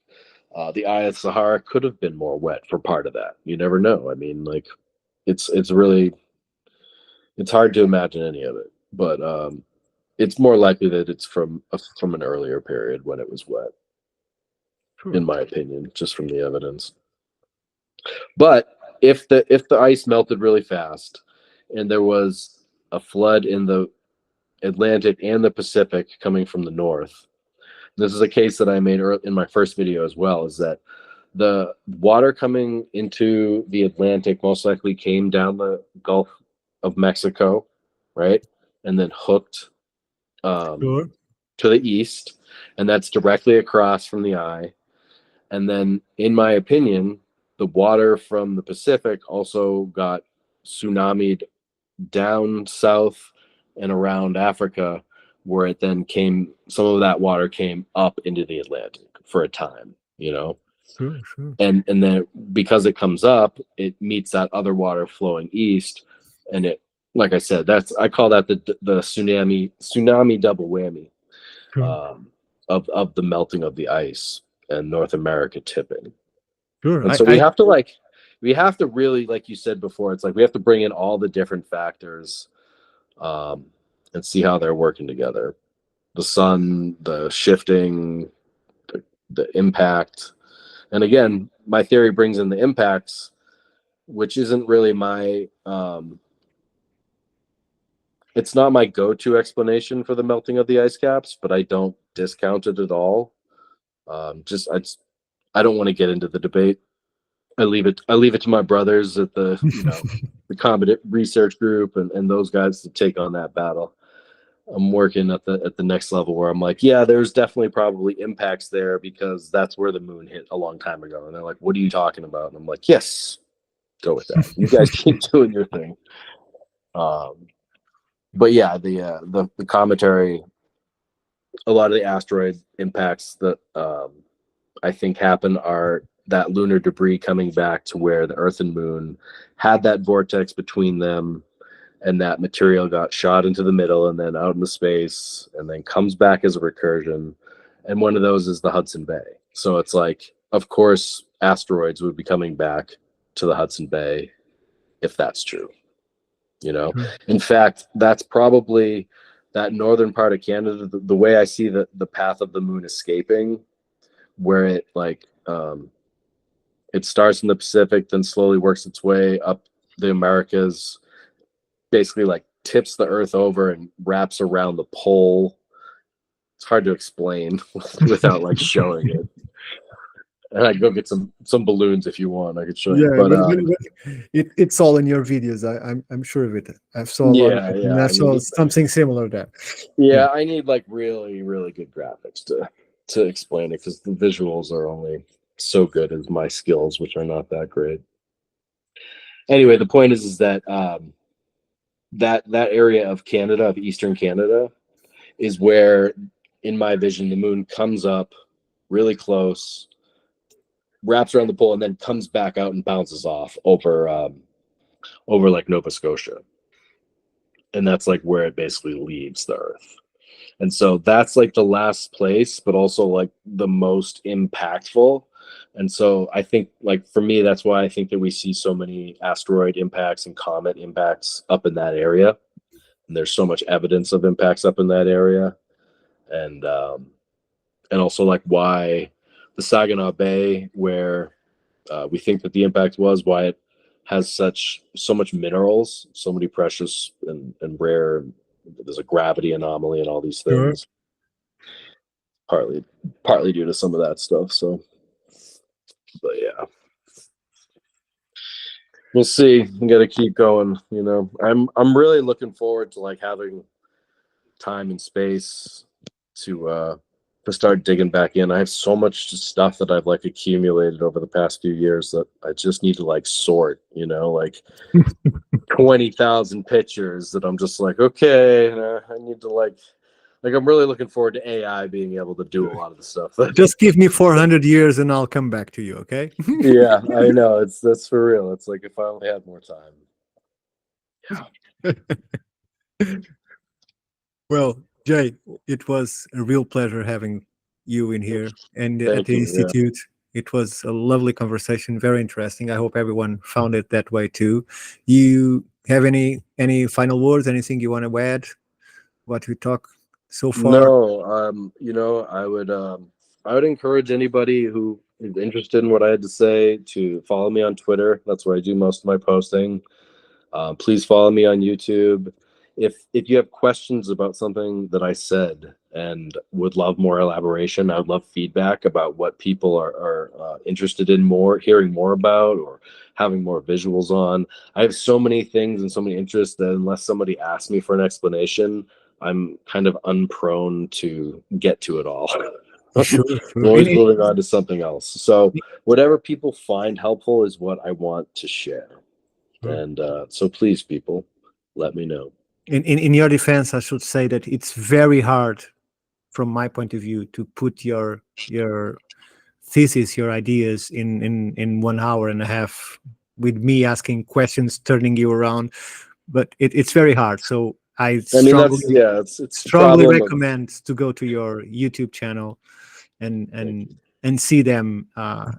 The Eye of Sahara could have been more wet for part of that. You never know. I mean, like, it's really, it's hard to imagine any of it, but it's more likely that it's from an earlier period when it was wet, in Sure. my opinion, just from the evidence. But if the ice melted really fast and there was a flood in the Atlantic and the Pacific coming from the north, this is a case that I made in my first video as well, is that the water coming into the Atlantic most likely came down the Gulf of Mexico, right? And then hooked um, Sure. to the east, and that's directly across from the eye. And then, in my opinion, the water from the Pacific also got tsunamied down south and around Africa, where it then came, some of that water came up into the Atlantic for a time, you know? Sure. Sure. And then because it comes up, it meets that other water flowing east, and it, like I said, I call that the tsunami double whammy, Sure. um, of the melting of the ice and North America tipping. Sure. And so we have to really, like you said before, it's like we have to bring in all the different factors, um, and see how they're working together. The sun, the shifting, the impact. And again, my theory brings in the impacts, which isn't really my it's not my go-to explanation for the melting of the ice caps, but I don't discount it at all. Just I don't want to get into the debate. I leave it to my brothers at the, the Comet Research Group and those guys to take on that battle. I'm working at the next level where I'm like, yeah, there's definitely probably impacts there because that's where the moon hit a long time ago. And they're like, what are you talking about? And I'm like, yes, go with that. You guys keep doing your thing. Um, but yeah, the commentary, a lot of the asteroid impacts that I think happen are that lunar debris coming back to where the Earth and Moon had that vortex between them, and that material got shot into the middle and then out into space and then comes back as a recursion. And one of those is the Hudson Bay. So it's like, of course, asteroids would be coming back to the Hudson Bay if that's true. Sure. In fact, that's probably that northern part of Canada, the way I see the path of the moon escaping, where it like it starts in the Pacific, then slowly works its way up the Americas, basically like tips the Earth over and wraps around the pole. It's hard to explain without like showing it. And I go get some balloons if you want. I could show you, Yeah, but it's all in your videos. I'm sure of it. I saw a lot of yeah, it, yeah. and I I saw need something similar there. Yeah. yeah, I need like really really good graphics to explain it because the visuals are only so good as my skills, which are not that great. Anyway, the point is that that area of Canada, of Eastern Canada, is where, in my vision, the moon comes up really close, wraps around the pole, and then comes back out and bounces off over like Nova Scotia, and that's like where it basically leaves the Earth. And so that's like the last place, but also like the most impactful. And so I think, like, for me, that's why I think that we see so many asteroid impacts and comet impacts up in that area. And there's so much evidence of impacts up in that area. And also like why the Saginaw Bay, where we think that the impact was, why it has so much minerals, so many precious and rare. There's a gravity anomaly and all these Sure. things, partly due to some of that stuff. So, but yeah, we'll see. We got to keep going. I'm really looking forward to like having time and space to start digging back in. I have so much stuff that I've like accumulated over the past few years that I just need to like sort, like 20,000 pictures that I'm just like, okay, I need to like I'm really looking forward to AI being able to do a lot of the stuff that Just give me 400 years, and I'll come back to you. Okay. yeah, I know, that's for real. It's like if I only had more time. Well, Jay, it was a real pleasure having you in here and at Thank the you. Yeah. institute. It was a lovely conversation, very interesting. I hope everyone found it that way too. You have any final words? Anything you want to add? What we talk so far? No, I would encourage anybody who is interested in what I had to say to follow me on Twitter. That's where I do most of my posting. Please follow me on YouTube. If you have questions about something that I said and would love more elaboration, I would love feedback about what people are interested in hearing more about, or having more visuals on. I have so many things and so many interests that unless somebody asks me for an explanation, I'm kind of unprone to get to it all. I'm Sure, sure. always moving on to something else. So whatever people find helpful is what I want to share. And so please, people, let me know. In your defense, I should say that it's very hard, from my point of view, to put your thesis, your ideas in 1 hour and a half with me asking questions, turning you around. But it's very hard. So I I mean, it's the strongly problem of, recommend to go to your YouTube channel and thank and you. and see them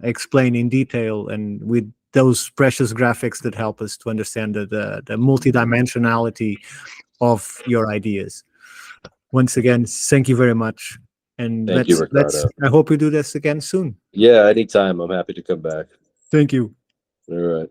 explain in detail and with those precious graphics that help us to understand the multidimensionality of your ideas. Once again, thank you very much, and Thank you, let's. Ricardo. I hope we do this again soon. Yeah, anytime. I'm happy to come back. Thank you. All right.